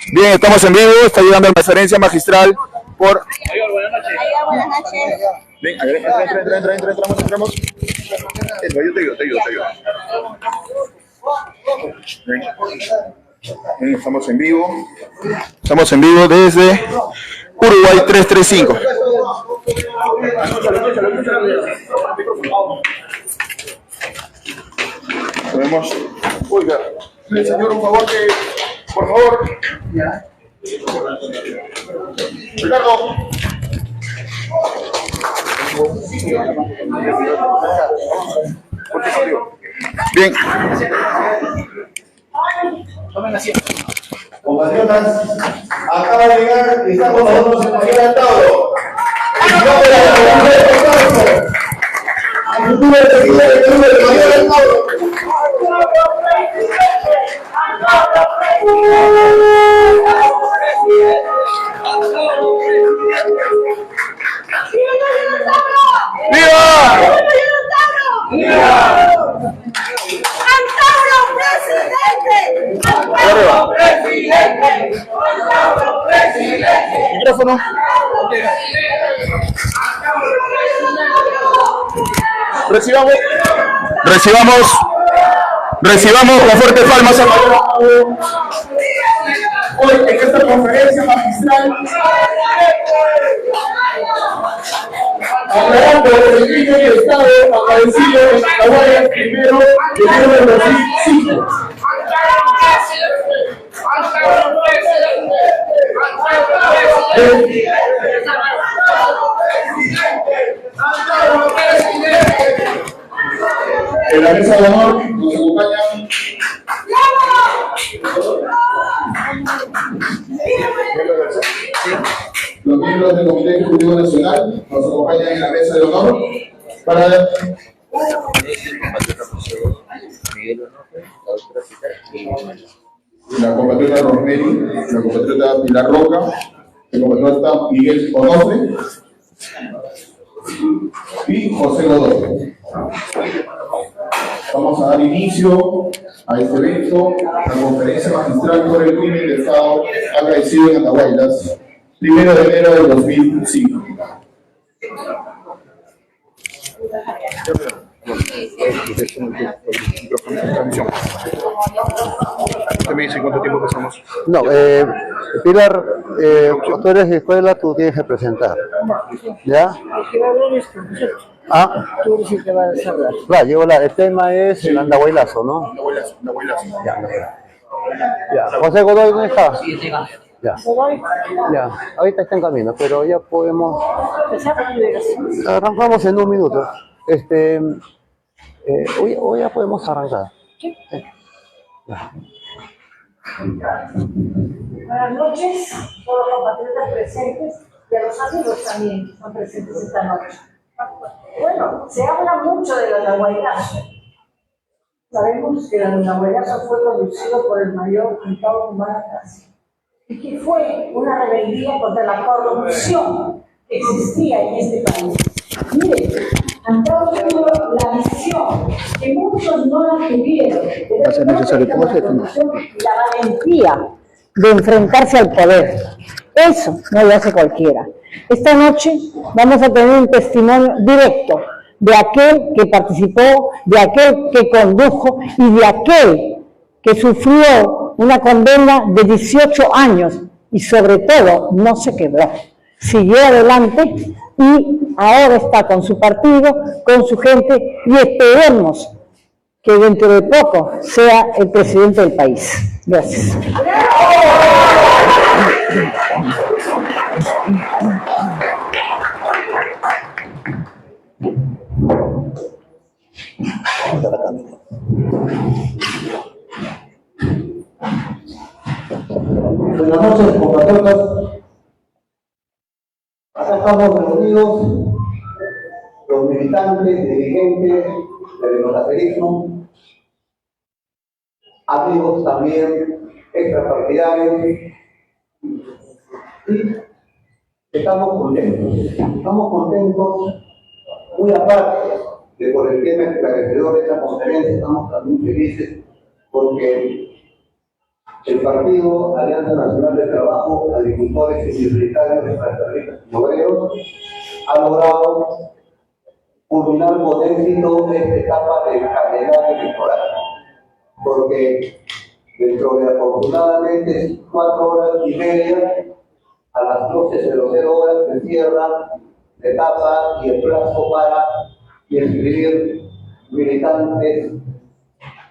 Bien, estamos en vivo, está llegando la conferencia magistral por... Buenas noches. Bien, entramos. Yo te ayudo. Bien, estamos en vivo desde Uruguay 335. Podemos... Oiga, el señor, un favor que... Por favor. Ricardo. Bien. Compatriotas, acaba de llegar y está con nosotros el mayor Antauro. El futuro presidente del club, el mayor Antauro. ¡Viva! ¡Antauro presidente! ¡Antauro presidente! ¡Antauro presidente! Micrófono. Recibamos con fuertes palmas a... Hoy en esta conferencia magistral, hablando del crimen de Estado acaecido en Atahuallas primero de 1905. En la mesa de honor nos acompañan los miembros del Comité Ejecutivo Nacional, nos acompañan en la mesa de honor para la compatriota Rosemary, la compatriota Pilar Roca, el compatriota Miguel Onofre y José Godoy. Vamos a dar inicio a este evento, la conferencia magistral por el crimen de Estado acaecido en Atahuallas, 1 de enero del 2005. ¿Usted me dice cuánto tiempo pasamos? No, Pilar, tú eres de escuela, tú tienes que presentar. ¿Ya? Ah, Tú eres el que va a desarrollar. claro, el tema es el andahuaylazo, ¿no? Ya. José Godoy, ¿dónde está? Ya. Ya, ahorita está en camino, pero ya podemos... Arrancamos en un minuto. Hoy ya podemos arrancar. Sí. Ya. Buenas noches, todos los compatriotas presentes y a los amigos también que están presentes esta noche. Bueno, se habla mucho del andahuaylazo. Sabemos que el andahuaylazo fue conducido por el mayor Antauro Humala y que fue una rebeldía contra la corrupción que existía en este país. Mire, Antauro tuvo la visión que muchos no la tuvieron. La valentía de enfrentarse al poder. Eso no lo hace cualquiera. Esta noche vamos a tener un testimonio directo de aquel que participó, de aquel que condujo y de aquel que sufrió una condena de 18 años y sobre todo no se quebró. Siguió adelante y ahora está con su partido, con su gente y esperemos que dentro de poco sea el presidente del país. Gracias. Buenas noches, compatriotas. Acá estamos reunidos los militantes, dirigentes del democratismo, amigos también extrapartidarios, y estamos contentos, muy aparte de por el tema esclarecedor de esta conferencia, estamos también felices porque el Partido Alianza Nacional de Trabajo, Agricultores y Militares, y Obreros, ha logrado culminar con éxito esta etapa del calendario electoral, porque dentro de aproximadamente 4 horas y media, a las 12:00 se cierra la etapa y el plazo para inscribir militantes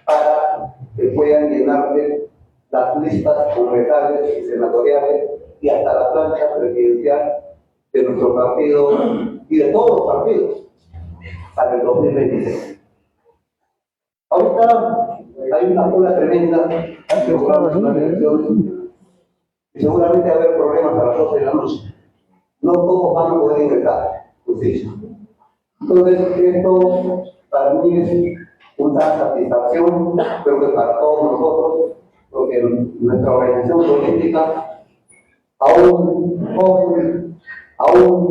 para que puedan llenarse las listas congresales y senatoriales y hasta la plancha presidencial de nuestro partido y de todos los partidos para el 2026. Ahorita hay una cola tremenda y seguramente va a haber problemas a las 12 de la noche. No todos van a poder ingresar justicia. Entonces, esto para mí es una satisfacción, creo que para todos nosotros, porque nuestra organización política, aún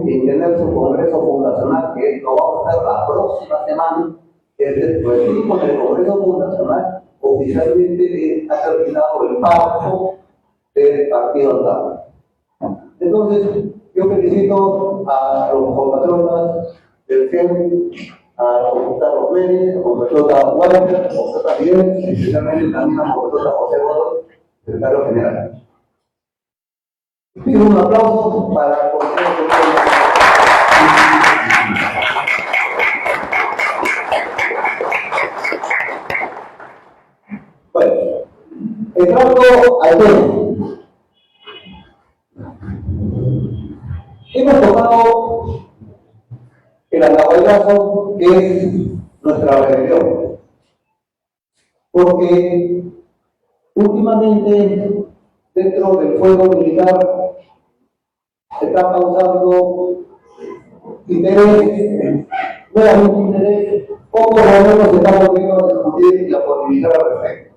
sin tener su congreso fundacional, que lo vamos a hacer la próxima semana, el equipo del congreso fundacional oficialmente ha terminado el pacto del partido andante. Entonces, yo felicito a los compatriotas del CEN, a la compatriota Rosmery, a la compatriota Walter, a la compatriota Miguel, y especialmente también a la compatriota José Rodríguez, secretario general. Pido un aplauso para el Consejo de Bueno, entrando al tema. Hemos tocado el andahuaylazo, que es nuestra rebelión, porque últimamente dentro del fuego militar se está causando interés, nuevamente interés, o por lo menos se está volviendo a discutir la posibilidad al respecto.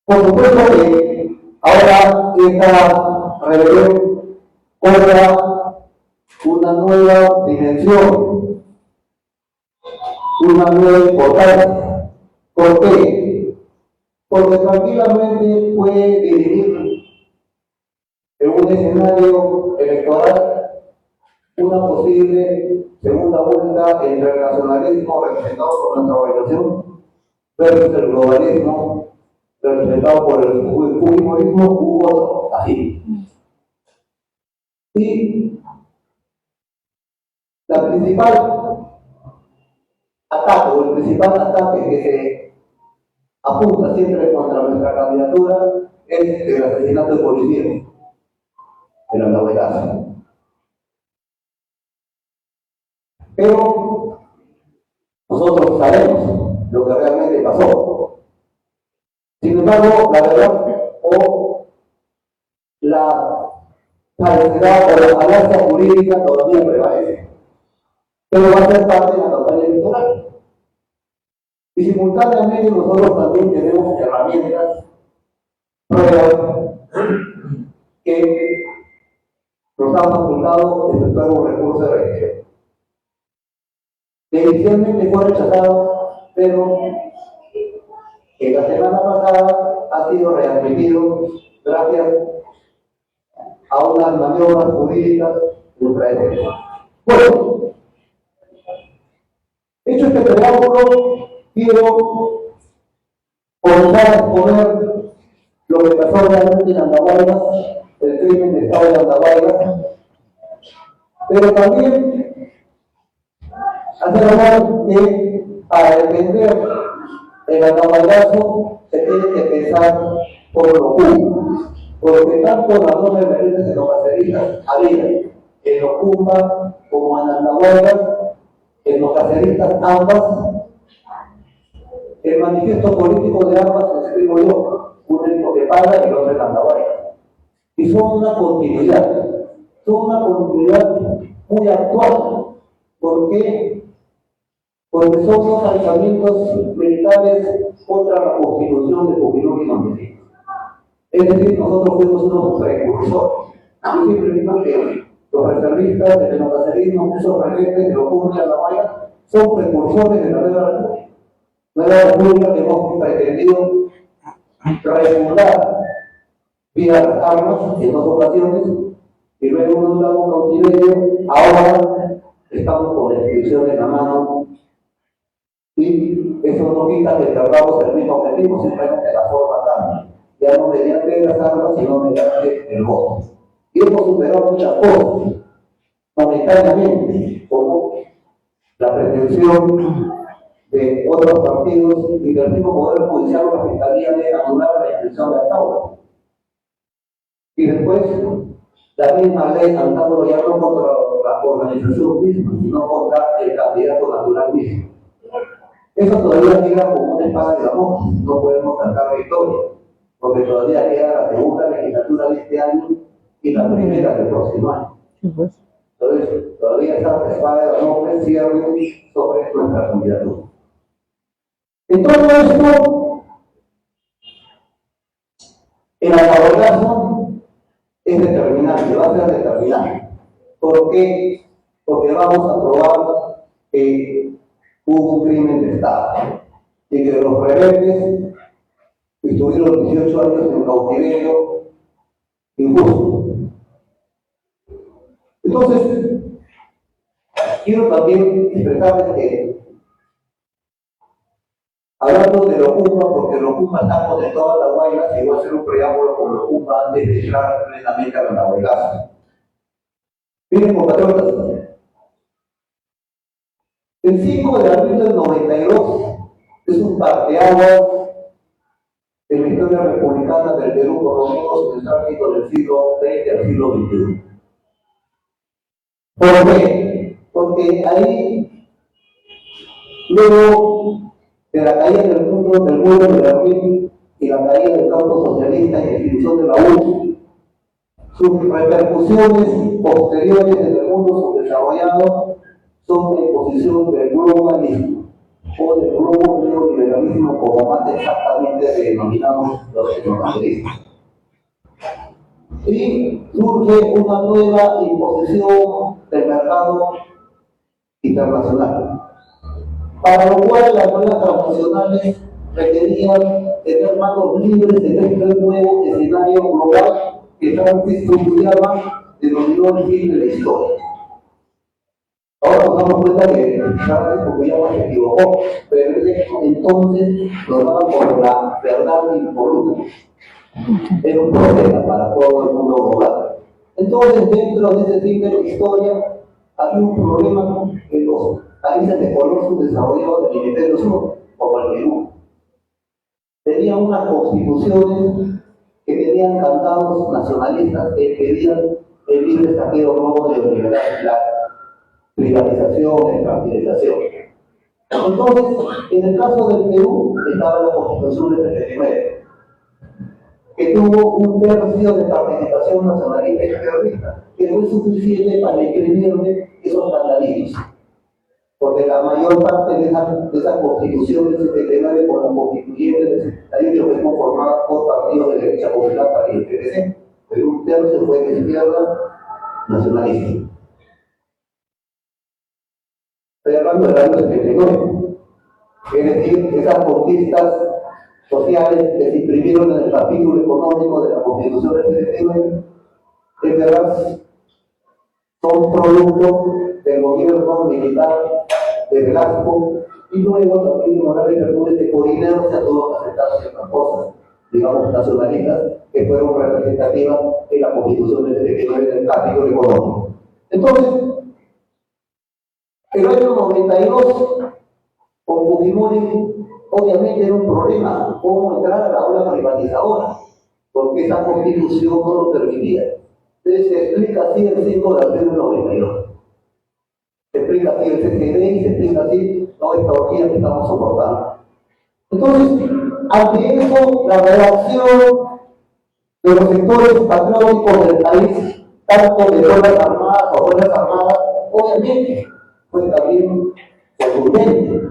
Por supuesto que ahora esta rebelión cobra una nueva dimensión, una nueva importancia. ¿Por qué? Porque tranquilamente puede dividir en un escenario electoral una posible segunda vuelta entre el nacionalismo representado por nuestra organización versus el globalismo representado por el fujimorismo u otro, así. Y la principal ataque o el principal ataque que se apunta siempre contra nuestra candidatura es el asesinato de policía, el andahuaylazo. Pero nosotros sabemos lo que realmente pasó. Sin embargo, la verdad o la falsedad o la falacia jurídica todavía prevalece, pero va a ser parte de la campaña electoral. Y simultáneamente nosotros también tenemos herramientas, pruebas que nos han facultado efectuar un recurso de revisión. Que inicialmente fue rechazado, pero que la semana pasada ha sido readmitido gracias a unas maniobras jurídicas ultraderecha. Bueno, hecho este preámbulo, quiero comenzar a exponer lo que pasó realmente en Andahuaylas, el crimen de Estado de Andahuaylas, pero también hacer notar que para defender el andahuaylazo se tiene que pensar por lo público, porque tanto las dos referentes en los caceristas había en Ocumba como en Andahuaylas, en los caceristas ambas. El manifiesto político de ambas lo escribo yo, uno en Coquepala y el otro en Andahuaylas, y son una continuidad muy actual. ¿Por qué? Porque son dos alzamientos militares contra la constitución de Fujimori y Montesinos. Es decir, nosotros fuimos unos precursores. Yo siempre digo que los reservistas del neocacerismo, esos regentes de los pueblos de Andahuaylas, son precursores de la nueva república que hemos pretendido refundar vía las armas en 2 ocasiones y luego un estado cautiverio. Ahora estamos con la inscripción en la mano y eso no quita que tengamos el mismo objetivo, simplemente la forma cambia. Ya no mediante las armas, sino mediante el voto. Y hemos superado muchas cosas, momentáneamente, como la pretensión de otros partidos y del mismo Poder Judicial o la Fiscalía de anular la inscripción de Antauro. Y después, la misma ley Antauro ya no contra la organización misma, sino contra el candidato natural mismo. Eso todavía queda como una espada de Damocles, no podemos cantar victoria, porque todavía queda la segunda legislatura de este año y la primera del próximo año. Entonces, todavía está la espada de Damocles cierre sobre nuestra candidatura. En todo esto, el acabotazo es determinante, va a ser determinante. ¿Por qué? Porque vamos a probar que hubo un crimen de Estado y que los rebeldes estuvieron 18 años en cautiverio injusto. Entonces, quiero también expresarles que, hablando de Locumba, porque Locumba estamos de todas las Guaylas, y voy a hacer un preámbulo con Locumba antes de entrar plenamente a la Nahuaylaza. Miren, compatriotas, el 5 de abril del 92 es un parteaguas en la historia republicana del Perú, por lo menos en el tránsito del siglo XX al siglo XXI. ¿Por qué? Porque ahí, luego de la caída del muro de Berlín y la caída del campo socialista y la institución de la URSS, sus repercusiones posteriores en el mundo subdesarrollado son la imposición del globalismo o del globo neoliberalismo, como más exactamente denominamos los economistas. Y surge una nueva imposición del mercado internacional, para lo cual las nuevas transnacionales requerían tener manos libres en este nuevo escenario global que Francis Fukuyama denominó el fin de la historia. Ahora nos damos cuenta que Francis Fukuyama se equivocó, pero entonces lo daba por la verdad impoluta. Era un problema para todo el mundo global. Entonces, dentro de ese fin de la historia, había un problema en los países de color subdesarrollado del hemisferio sur, como el Perú. Tenían unas constituciones que tenían candados nacionalistas que pedían el libre saqueo nuevo de la privatización, extranjerización. Entonces, en el caso del Perú, estaba la Constitución del 79, que tuvo un tercio de participación nacionalista y terrorista, que no es suficiente para escribirle esos candados, porque la mayor parte de esa Constitución del 79, con la constituyente del 78, fue conformada por partidos de derecha popular para el PPC, pero un tercio fue de izquierda nacionalista. Estoy hablando del año 79, es decir, esas conquistas sociales que se imprimieron en el capítulo económico de la Constitución del 79, en verdad son producto del gobierno militar de Velasco y luego también Morales Bermúdez de Corineo se tuvo que aceptar ciertas cosas, digamos, nacionalistas que fueron representativas en la Constitución del 79 del capítulo económico. Entonces, el año 92, con Fujimori, obviamente era un problema cómo entrar a la ola privatizadora, porque esa constitución no lo permitía. Entonces se explica así el 5 de abril del 92. Se explica así el CCD y se explica así toda esta orgía que estamos soportando. Entonces, ante eso, la reacción de los sectores patrióticos del país, tanto de Fuerzas Armadas o Fuerzas Armadas, obviamente, fue también contundente.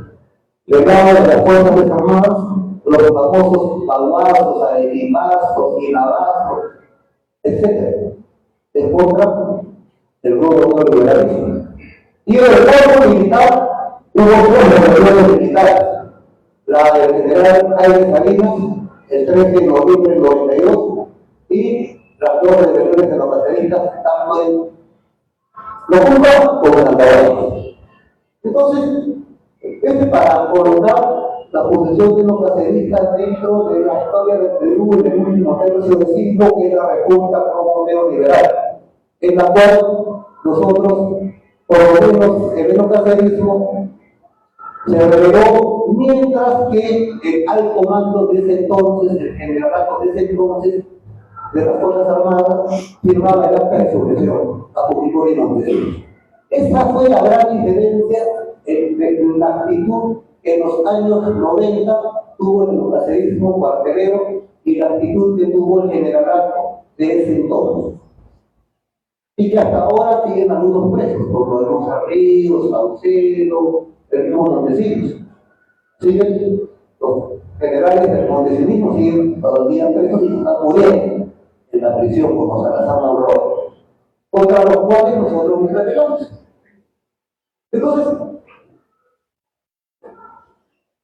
Legado de las Fuerzas Armadas, los famosos baguazos, arequipazos, guinabazos, etc. En contra del grupo neoliberalismo. Y en el cuerpo militar hubo 3 revoluciones militares. La del general Jaime Salinas, el 13 de noviembre del 92 y las dos rebeliones de los caceristas, tanto en Locumba como en Andahuaylas. Entonces, para colocar la posición de los caceristas dentro de la historia del Perú en el último tercio del siglo, que es la República Neoliberal, en la cual nosotros, por lo menos el cacerismo, se reveló mientras que el alto mando de ese entonces, el generalato de ese entonces, de las Fuerzas Armadas, firmaba el acta de supresión a Fujimori y Montesinos. Esa fue la gran diferencia entre la actitud que en los años 90 tuvo el cacerismo cuartelero y la actitud que tuvo el generalato de ese entonces. Y que hasta ahora siguen algunos presos, como de Rosa Ríos, Saucedo, el mismo Montesinos. Siguen los generales del montesinismo, siguen todavía presos y están muriendo en la prisión, como Salazar Monroy, contra los cuales nosotros nos rebelamos. Entonces,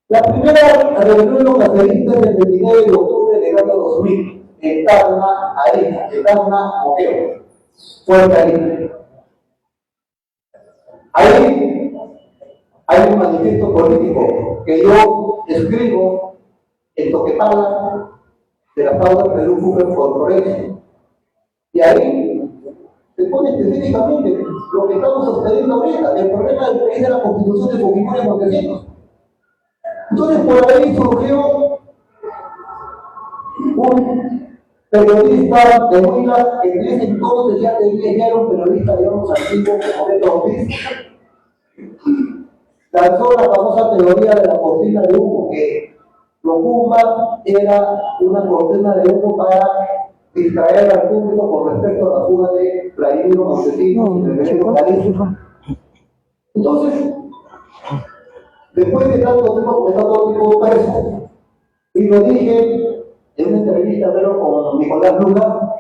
la primera rebelión de los caceristas del 29 de octubre del año 2000, en Tacna, Arica, en Tacna, Moqueo, fue en Arica. Ahí hay un manifiesto político que yo escribo en Toquepala de la FAUDA Perú Fútbol por Progreso. Y ahí se pone específicamente lo que estamos sosteniendo ahorita, el problema del país de la Constitución de Fujimori y Montesinos. Entonces por ahí surgió un periodista de Huila, que en ese entonces ya era un periodista, digamos, antiguo, como Beto Ortiz, lanzó la famosa teoría de la cortina de humo, que Locumba era una cortina de humo para distraer al público con respecto a la fuga de Vladimiro Montesinos y del Benito Calixto. Entonces, después de tanto tiempo como está todo tipo preso, y lo dije en una entrevista con Nicolás Luna,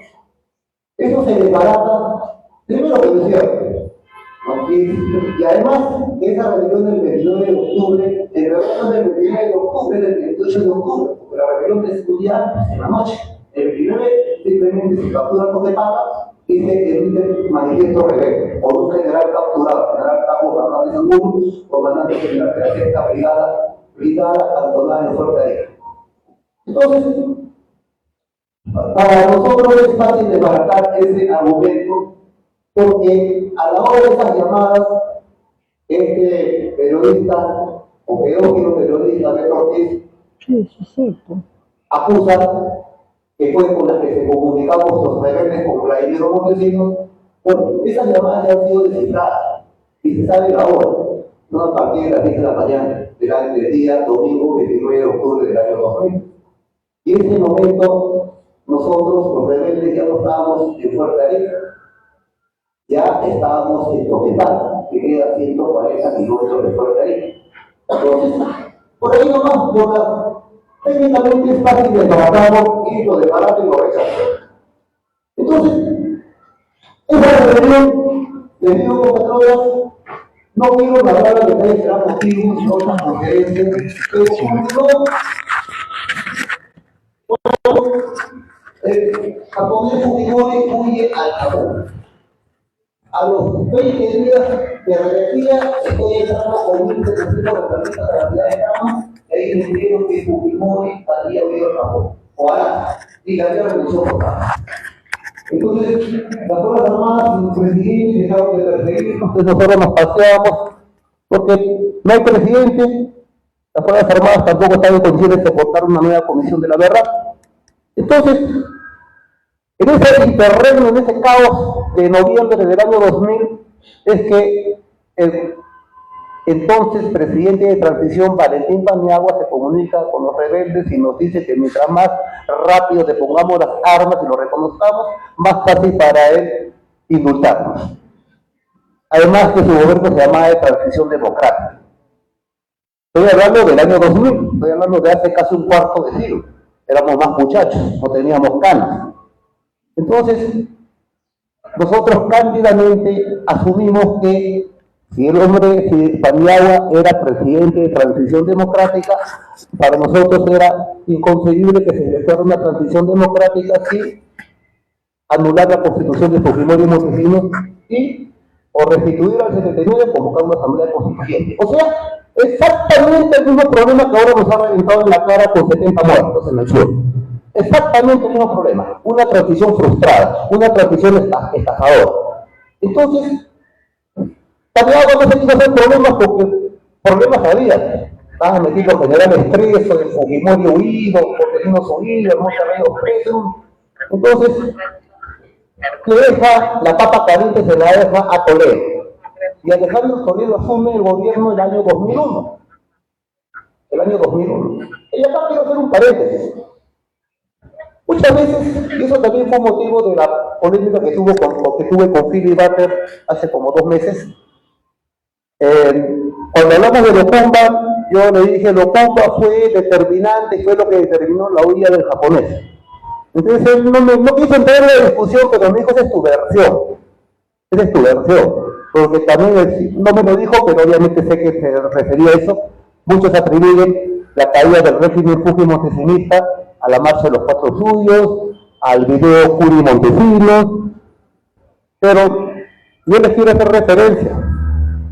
eso se desbarata, primero que no es cierto. Y además, esa rebelión del 29 de octubre, en la rebelión del 29 de octubre, del 28 de octubre, porque la rebelión de estudiar en la noche, el 29 simplemente se captura con Tepala y se emite manifiesto rebelde por un general capturado, general Capo Fernández Angulo, comandante general de la sexta brigada cantonal en Fuerte Arica. Entonces, para nosotros es fácil desbaratar ese argumento, porque a la hora de esas llamadas, este periodista o pedófilo periodista Beto Ortiz acusa que fue con las que se comunicamos los rebeldes con Vladimiro Montesinos. Bueno, esas llamadas ya han sido descifradas y se sabe la hora, no a partir de las 10 de la mañana del día domingo 29 de octubre del año 2000. Y en ese momento nosotros los rebeldes ya no estábamos en Fuerte Arica, ya estábamos en Toquepala, que queda 140 kilómetros de Fuerte Arica. Entonces, por ahí nomás, técnicamente es fácil de trabajarlo y lo desbarato y lo rechazo. Entonces, esa rebelión, les digo, compatriotas, no quiero hablar de detalles, serán motivos, no son sugerencias, pero a poner Fujimori huye al Japón. A los 20 días de rebeldía, estoy entrando con 1.700 representantes de la ciudad de Cama, y ahí me dijeron que Fujimori había huido al Japón, o a y la había renunciado por Cama. Entonces, las Fuerzas Armadas, el presidente, dejaron de perseguirnos, entonces nosotros nos paseamos, porque no hay presidente, las Fuerzas Armadas tampoco están en condiciones de soportar una nueva comisión de la verdad. Entonces, en ese interregno, en ese caos de noviembre del año 2000, es que el entonces presidente de transición, Valentín Paniagua, se comunica con los rebeldes y nos dice que mientras más rápido le pongamos las armas y lo reconozcamos, más fácil para él indultarnos. Además que su gobierno se llamaba de transición democrática. Estoy hablando del año 2000, estoy hablando de hace casi un cuarto de siglo. Éramos más muchachos, no teníamos canas. Entonces, nosotros cándidamente asumimos que Si el hombre, si Paniagua era presidente de transición democrática, para nosotros era inconcebible que se efectuara una transición democrática sin anular la constitución de Fujimori y Montesinos y o restituir al 79 convocar una asamblea constituyente. O sea, exactamente el mismo problema que ahora nos ha reventado en la cara con 70 muertos en el sur. Exactamente el mismo problema. Una transición frustrada, una transición estafadora. Entonces, Paniagua no se quiso hacer problemas porque problemas había. Estaban metidos generales presos, el Fujimori huido, Montesinos huido, Hermosa Reyes preso. Entonces, le deja la papa caliente, se la deja a Toledo. Y Alejandro Toledo asume el gobierno el año 2001. El año 2001. Y acá quiero hacer un paréntesis. Muchas veces, y eso también fue motivo de la polémica que tuve con Philly Butter hace como 2 meses. Cuando hablamos de Locumba, yo le dije, Locumba fue determinante, fue lo que determinó la huida del japonés. Entonces él no quiso entrar en la discusión, pero me dijo, esa es tu versión. Esa es tu versión. Porque también, no me lo dijo, pero obviamente sé que se refería a eso. Muchos atribuyen la caída del régimen Fuji-Montesinista a la marcha de los 4 suyos, al video Curi-Montesinos, pero yo les quiero hacer referencia.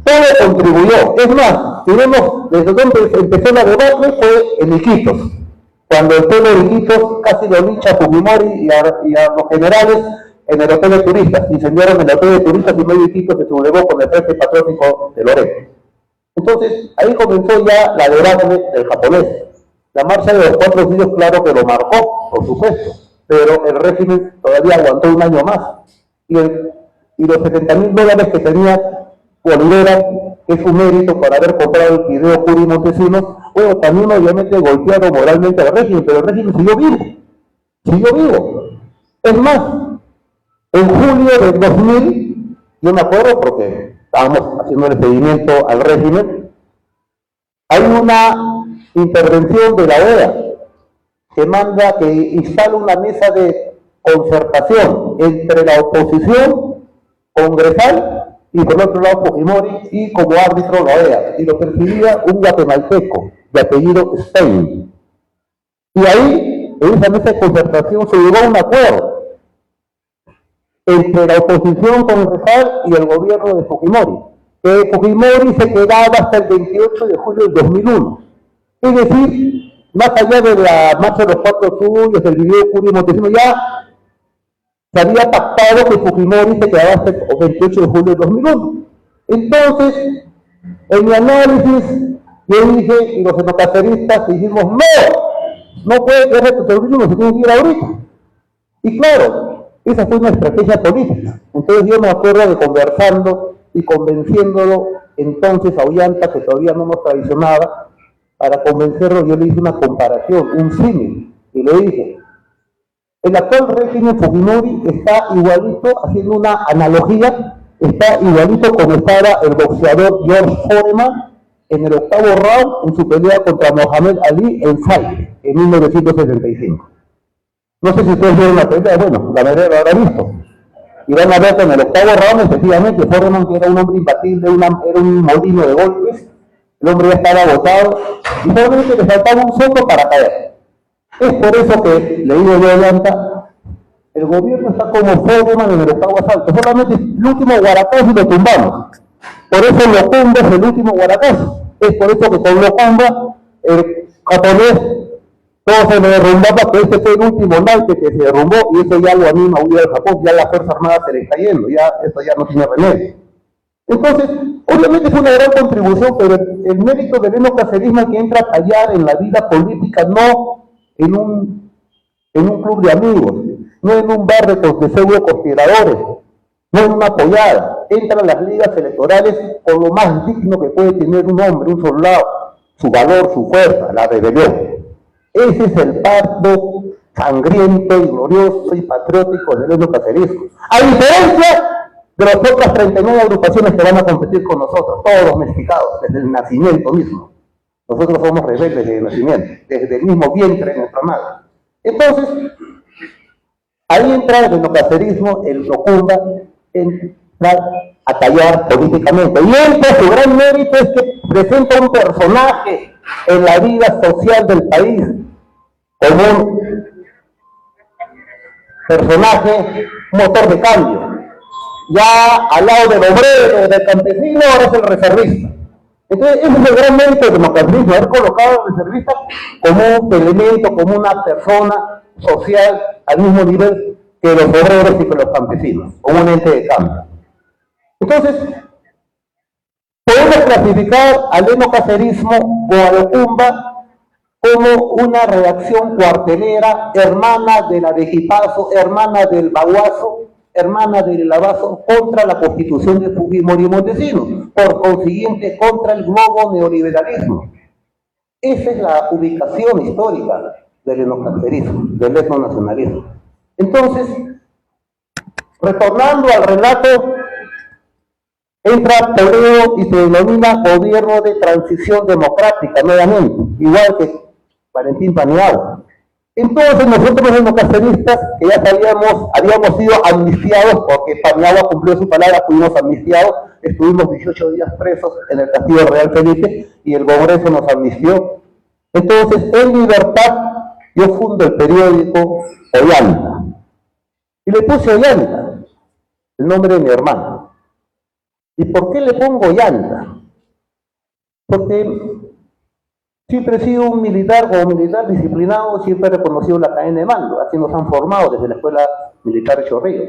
Todo contribuyó. Es más, si vemos desde donde empezó la debacle fue en Iquitos. Cuando el pueblo de Iquitos casi lo lincha a Fujimori y a los generales en el hotel de turistas. Incendiaron el hotel de turistas y medio Iquitos se sublevó con el Frente Patriótico de Loreto. Entonces, ahí comenzó ya la debacle del japonés. La marcha de los 4 suyos, claro que lo marcó, por supuesto, pero el régimen todavía aguantó un año más. Y los $70.000 que tenía Olivera, que es un mérito para haber comprado el video Curi Montesinos, bueno, también obviamente golpearon moralmente al régimen, pero el régimen siguió vivo. Siguió vivo. Es más, en julio del 2000, yo me acuerdo porque estábamos haciendo el seguimiento al régimen, hay una intervención de la OEA que manda, que instala una mesa de concertación entre la oposición congresal y por otro lado Fujimori y como árbitro la OEA, y lo presidía un guatemalteco de apellido Stein. Y ahí, en esa mesa de concertación, se llegó a un acuerdo entre la oposición congresal y el gobierno de Fujimori, que Fujimori se quedaba hasta el 28 de julio del 2001. Es decir, más allá de la marcha de los 4 suyos, el video Curi Montesinos, ya se había pactado que Fujimori se quedaba hasta el 28 de julio del 2001. Entonces, en mi análisis, yo dije, y los etnocaceristas dijimos, no puede quedar el terrorismo, se tiene que ir ahorita. Y claro, esa fue una estrategia política. Entonces yo me acuerdo de conversando y convenciéndolo entonces a Ollanta, que todavía no nos traicionaba, para convencerlo yo le hice una comparación, un símil, y le dije, el actual régimen Fujimori está igualito, haciendo una analogía, está igualito como estaba el boxeador George Foreman en el 8º round en su pelea contra Mohamed Ali en Fight, en 1965. No sé si ustedes vieron la pelea, bueno, la mayoría lo habrá visto. Y van a ver que en el 8º round, efectivamente, Foreman, que era un hombre imbatible, era un molino de golpes, el hombre ya estaba agotado, y solamente le faltaba un soplo para caer. Es por eso que, le digo yo a Ollanta, el gobierno está como Foreman en el 8º asalto, solamente el último guaracazo y lo tumbamos. Por eso Locumba es el último guaracazo. Es por eso que con Locumba, el japonés, todo se le derrumbaba, pero este fue el último naipe que se derrumbó, y eso ya lo anima a huir al Japón, ya la Fuerza Armada se le está yendo, ya eso ya no tiene remedio. Entonces, obviamente fue una gran contribución, pero el mérito del etnocacerismo que entra a tallar en la vida política, no en un club de amigos, no en un bar de pseudo conspiradores, no en una pollada, entra a las ligas electorales con lo más digno que puede tener un hombre, un soldado, su valor, su fuerza, la rebelión. Ese es el pacto sangriento y glorioso y patriótico del etnocacerismo. A diferencia de las otras 39 agrupaciones que van a competir con nosotros, todos domesticados, desde el nacimiento mismo. Nosotros somos rebeldes desde el nacimiento, desde el mismo vientre de nuestra madre. Entonces, ahí entra el etnocacerismo, el Locumba, entra a callar políticamente. Y su gran mérito es que presenta un personaje en la vida social del país, como un personaje motor de cambio. Ya al lado del obrero, del campesino, ahora es el reservista. Entonces, ese es el gran mérito del democratismo, haber colocado al reservista como un elemento, como una persona social al mismo nivel que los obreros y que los campesinos, como un ente de cambio. Entonces, podemos clasificar al enocacerismo o a Locumba como una reacción cuartelera, hermana de la de Jipazo, hermana del Baguazo, hermana del Lavazo, contra la constitución de Fujimori y Montesinos, por consiguiente contra el globo neoliberalismo. Esa es la ubicación histórica del enocacerismo, del etnonacionalismo. Entonces, retornando al relato, entra Toledo y se denomina gobierno de transición democrática nuevamente, igual que Valentín Paniagua. Entonces nosotros los democraceristas, que ya habíamos sido amnistiados, porque Paniagua cumplió su palabra, fuimos amnistiados, estuvimos 18 días presos en el Castillo Real Felipe y el Congreso nos amnistió. Entonces, en libertad, yo fundo el periódico Ollanta. Y le puse Ollanta, el nombre de mi hermano. ¿Y por qué le pongo Ollanta? Porque siempre he sido un militar, como militar disciplinado, siempre he reconocido la cadena de mando, así nos han formado desde la Escuela Militar de Chorrillos.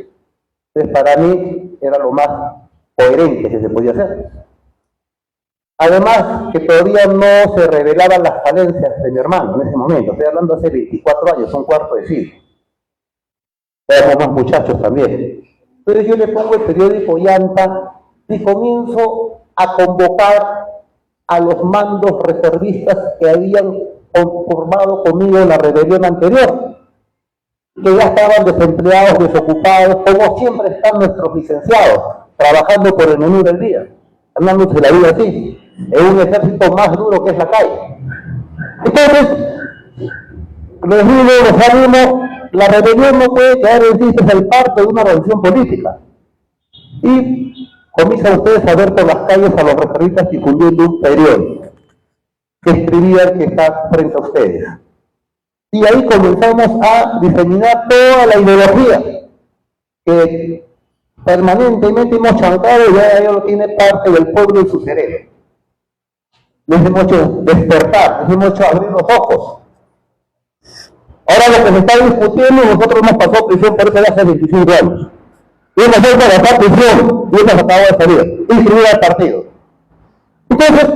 Entonces, para mí era lo más coherente que se podía hacer. Además, que todavía no se revelaban las falencias de mi hermano en ese momento, estoy hablando hace 24 años, un cuarto de siglo. Éramos más muchachos también. Entonces yo le pongo el periódico Ollanta y comienzo a convocar a los mandos reservistas que habían formado conmigo en la rebelión anterior, que ya estaban desempleados, desocupados, como siempre están nuestros licenciados, trabajando por el menú del día, ganándose la vida así, en un ejército más duro que es la calle. Entonces, les digo, les animo, la rebelión no puede quedar en sí, es el parte de una revolución política. Y comienzan ustedes a ver por las calles a los reservistas difundiendo un periódico que escribía el que está frente a ustedes. Y ahí comenzamos a diseminar toda la ideología que permanentemente hemos chancado y ya lo tiene parte del pueblo en su cerebro. Les hemos hecho despertar, les hemos hecho abrir los ojos. Ahora lo que se está discutiendo, nosotros hemos pasado prisión por eso ya hace 25 años. Y hemos hecho gastar prisión y hemos acabado de salir, inscribir al partido. Entonces,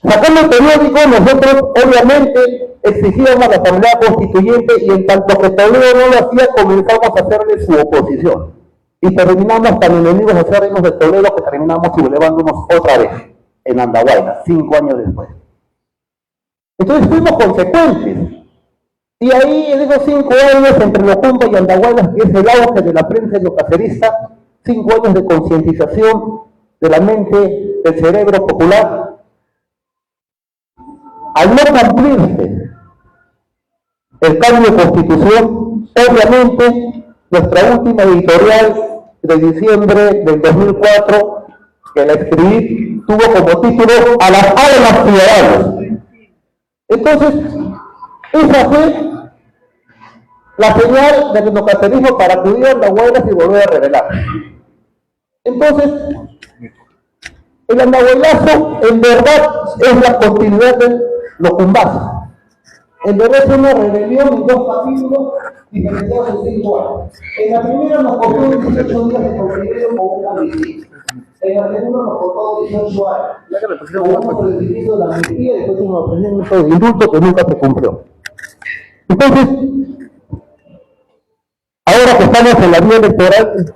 sacando el periódico, nosotros obviamente exigíamos a la Asamblea Constituyente y en tanto que Toledo no lo hacía, comenzamos a hacerle su oposición. Y terminamos tan enemigos acérrimos de Toledo que terminamos sublevándonos otra vez en Andahuaylas, 5 años después. Entonces fuimos consecuentes. Y ahí en esos 5 años entre Locumba y Andahuaylas, que es el auge de la prensa endocacerista, 5 años de concientización de la mente, del cerebro popular, al no cumplirse el cambio de constitución, obviamente nuestra última editorial de diciembre del 2004, que la escribí, tuvo como título "A las armas ciudadanas". Entonces, esa fue la señal del endocacerismo para acudir a Andahuaylas y volver a revelar. Entonces, el andahuaylazo en verdad es la continuidad del locumbazo. En verdad es una rebelión en 2 capítulos diferenciados en 5 años. En la primera nos costó 18 días de convivir con una amnistía. En la segunda nos costó 18 años. Como por el principio de la amnistía y después un ofrecimiento de indulto que nunca se cumplió. Entonces, ahora que estamos en la vía electoral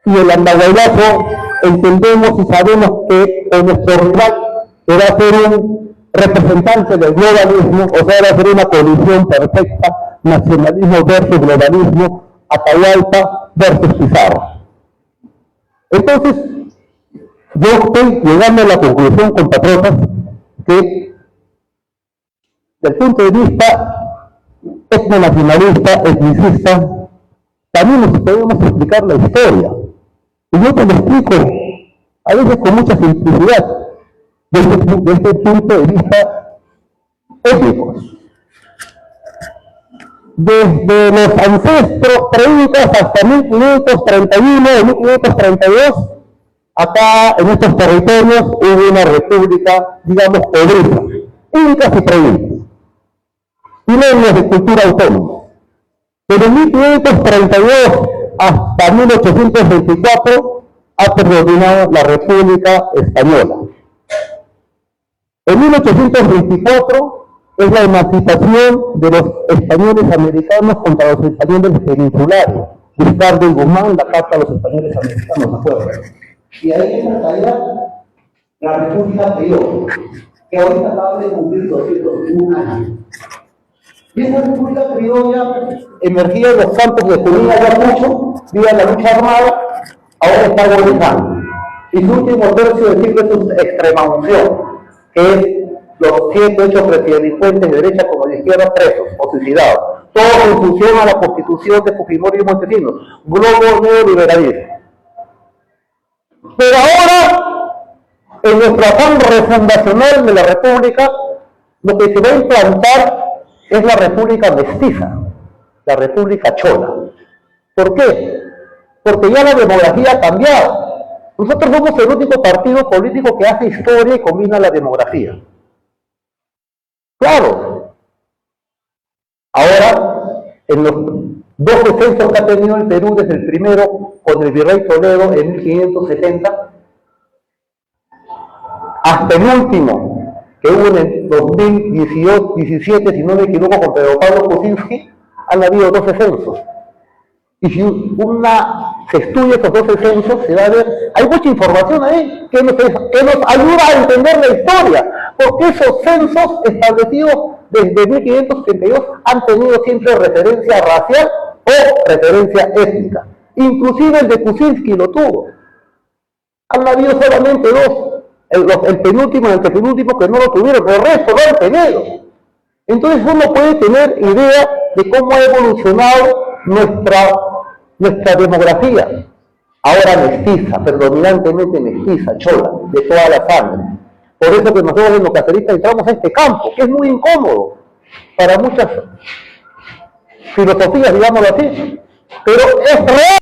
y el andahuaylazo, entendemos y sabemos que nuestro rival va a ser un representante del globalismo, o sea, va a ser una colisión perfecta, nacionalismo versus globalismo, Atahualpa versus Pizarro. Entonces, yo estoy llegando a la conclusión, compatriotas, que desde el punto de vista etnonacionalista, etnicista, también nos podemos explicar la historia. Y yo te lo explico, a veces con mucha simplicidad, desde este punto de vista étnicos. Desde los ancestros preincas hasta 1531 y 1532, acá en estos territorios hubo una república, digamos, obrera, incas y preincas, y leyes de cultura autónoma. Desde 1532 hasta 1824 ha predominado la República Española. En 1824 es la emancipación de los españoles americanos contra los españoles peninsulares. Vizcarra y Guzmán, la carta a los españoles americanos, ¿se acuerdan? Y ahí en la caída, la República Criolla, que ahorita acaba de cumplir 201 años. Y esa República Criolla Emergía en los campos de Junín Ayacucho, vía la lucha armada, ahora está agonizando. Y su último tercio de siglo es su extrema unción, que es los 7 o 8 delincuentes de derecha como de izquierda presos o suicidados. Todo en función a la constitución de Fujimori y Montesinos, globo neoliberalismo. Pero ahora, en nuestro afán refundacional de la República, lo que se va a implantar es la República mestiza, la República chola. ¿Por qué? Porque ya la demografía ha cambiado. Nosotros somos el único partido político que hace historia y combina la demografía. Claro. Ahora, en los 12 censos que ha tenido el Perú desde el primero con el virrey Toledo en 1570, hasta el último, que hubo en el 2017, si no me equivoco, con Pedro Pablo Kuczynski, han habido 12 censos. Y si se estudia estos 12 censos, se va a ver, hay mucha información ahí que nos ayuda a entender la historia, porque esos censos establecidos desde 1572 han tenido siempre referencia racial o referencia étnica. Inclusive el de Kuczynski lo tuvo. Han habido solamente dos. El penúltimo y el antepenúltimo que no lo tuvieron, el resto lo han tenido. Entonces uno puede tener idea de cómo ha evolucionado nuestra demografía. Ahora mestiza, predominantemente mestiza, chola, de toda la sangre. Por eso que nosotros en los caceristas entramos a este campo, que es muy incómodo para muchas filosofías, digámoslo así. Pero es real.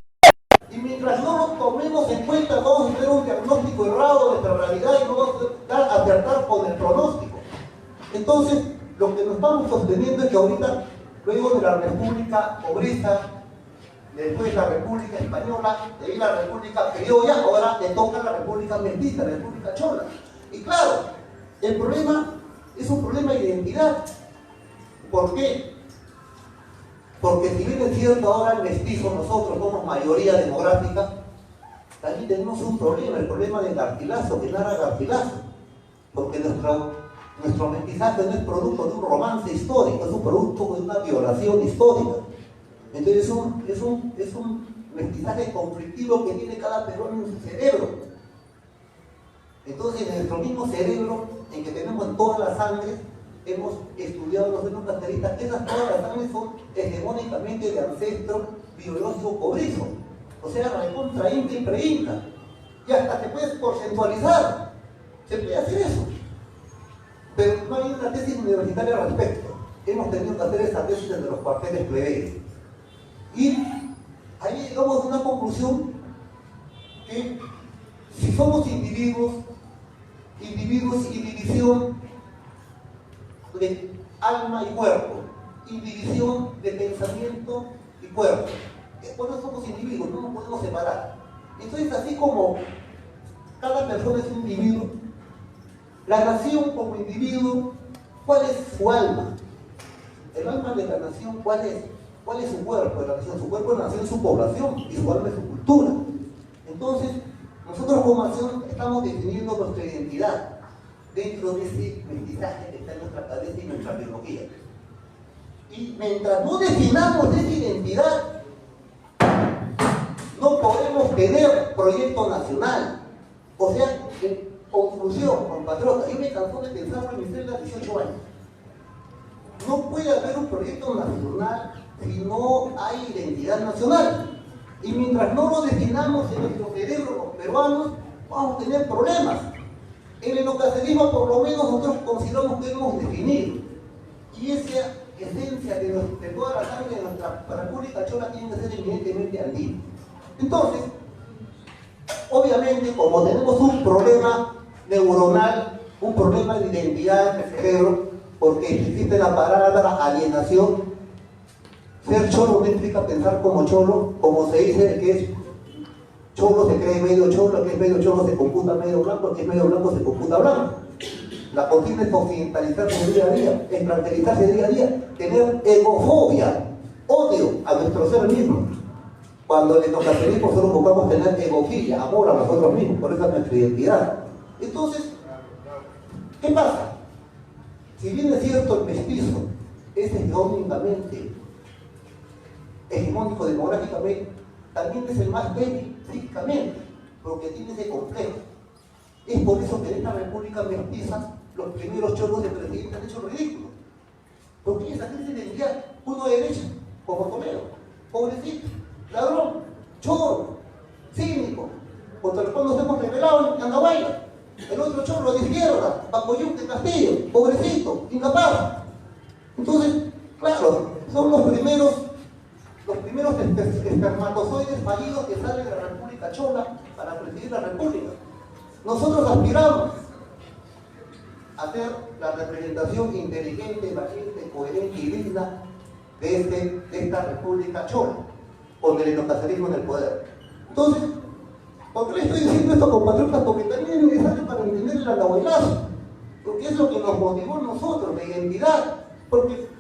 Y mientras no lo tomemos en cuenta, vamos a tener un diagnóstico errado de nuestra realidad y no vamos a acertar con el pronóstico. Entonces, lo que nos estamos sosteniendo es que ahorita, luego de la República Obrera, después la República Española, de ahí la República Criolla, ahora le toca la República Mestiza, la República Chola. Y claro, el problema es un problema de identidad. ¿Por qué? Porque si bien es cierto ahora el mestizo, nosotros somos mayoría demográfica, también tenemos un problema, el problema del Garcilaso, que Lara Garcilaso, porque nuestro mestizaje no es producto de un romance histórico, es un producto de una violación histórica. Entonces es un mestizaje conflictivo que tiene cada peruano en su cerebro. Entonces en nuestro mismo cerebro, en que tenemos toda la sangre, hemos estudiado los genes caceristas, que esas todas las sangres son hegemónicamente de ancestro biológico cobrizo. O sea, recontra inca y preinca. Y hasta se puede porcentualizar. Se puede hacer eso. Pero no hay una tesis universitaria al respecto. Hemos tenido que hacer esa tesis desde los cuarteles plebeyos. Y ahí llegamos a una conclusión que si somos individuos y división de alma y cuerpo, y división de pensamiento y cuerpo. Por eso somos individuos, no nos podemos separar. Entonces, así como cada persona es un individuo, la nación como individuo, ¿cuál es su alma? El alma de la nación, ¿cuál es? ¿Cuál es su cuerpo de la nación? Su cuerpo de la nación es su población y su alma es su cultura. Entonces, nosotros como nación estamos definiendo nuestra identidad dentro de ese mestizaje que está en nuestra cabeza y nuestra biología. Y mientras no definamos esa identidad, no podemos tener proyecto nacional. O sea, en conclusión, compatriotas, yo me cansó de pensar en mis celdas 18 años. No puede haber un proyecto nacional si no hay identidad nacional. Y mientras no lo definamos en nuestro cerebro, los peruanos, vamos a tener problemas. En el neocacerismo, por lo menos, nosotros consideramos que hemos definido. Y esa esencia de toda la sangre de nuestra República Chola tiene que ser evidentemente andina. Entonces, obviamente, como tenemos un problema neuronal, un problema de identidad en el cerebro, porque existe la palabra alienación, ser cholo no implica pensar como cholo, como se dice que es cholo se cree medio cholo, que es medio cholo se computa medio blanco, que es medio blanco se computa blanco. La consigna es occidentalizarse día a día, extranjerizarse día a día, tener egofobia, odio a nuestro ser mismo. Cuando en el neocacerismo solo buscamos tener egofilia, amor a nosotros mismos, por esa es nuestra identidad. Entonces, ¿qué pasa? Si bien es cierto el mestizo es hegemónico demográficamente, también es el más débil físicamente, porque tiene ese complejo. Es por eso que en esta república mestiza los primeros cholos de presidente han hecho ridículos. Porque esa crisis de identidad, uno de derecha, como Toledo, pobrecito, ladrón, choro, cínico, contra el cual nos hemos rebelado en Andahuayla. El otro chorro de izquierda, Pacoyún de Castillo, pobrecito, incapaz. Entonces, claro, son los primeros espermatozoides fallidos que salen de la República Chola para presidir la República. Nosotros aspiramos a ser la representación inteligente, valiente, coherente y digna de esta República Chola, con el neocacerismo en el poder. Entonces, ¿por qué le estoy diciendo esto, compatriotas? Porque también es necesario para entender el andahuaylazo, porque es lo que nos motivó a nosotros, la identidad, porque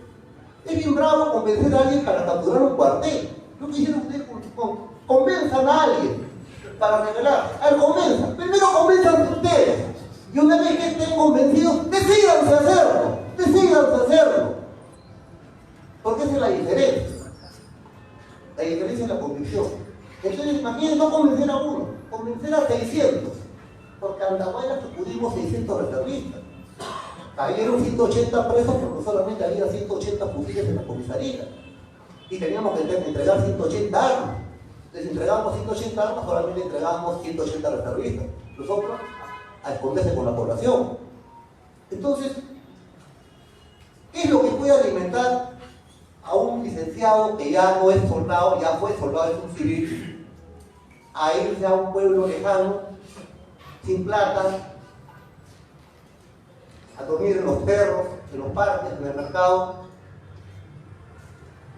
es bien bravo convencer a alguien para capturar un cuartel. Lo que hicieron ustedes, convenzan a alguien para revelar. A ver, convenzan. Primero convenzan ustedes. Y una vez que estén convencidos, decídanse hacerlo. Decídanse hacerlo. Porque esa es la diferencia. La diferencia es la convicción. Entonces, imagínense no convencer a uno, convencer a 600. Porque a Andahuayla pudimos 600 reservistas. Cayeron 180 presos porque solamente había 180 fusiles en la comisaría. Y teníamos que entregar 180 armas. Les entregábamos 180 armas, solamente entregábamos 180 reservistas. Los otros a esconderse con la población. Entonces, ¿qué es lo que puede alimentar a un licenciado que ya no es soldado, ya fue soldado, es un civil, a irse a un pueblo lejano, sin plata, a dormir en los perros, en los parques, en el mercado,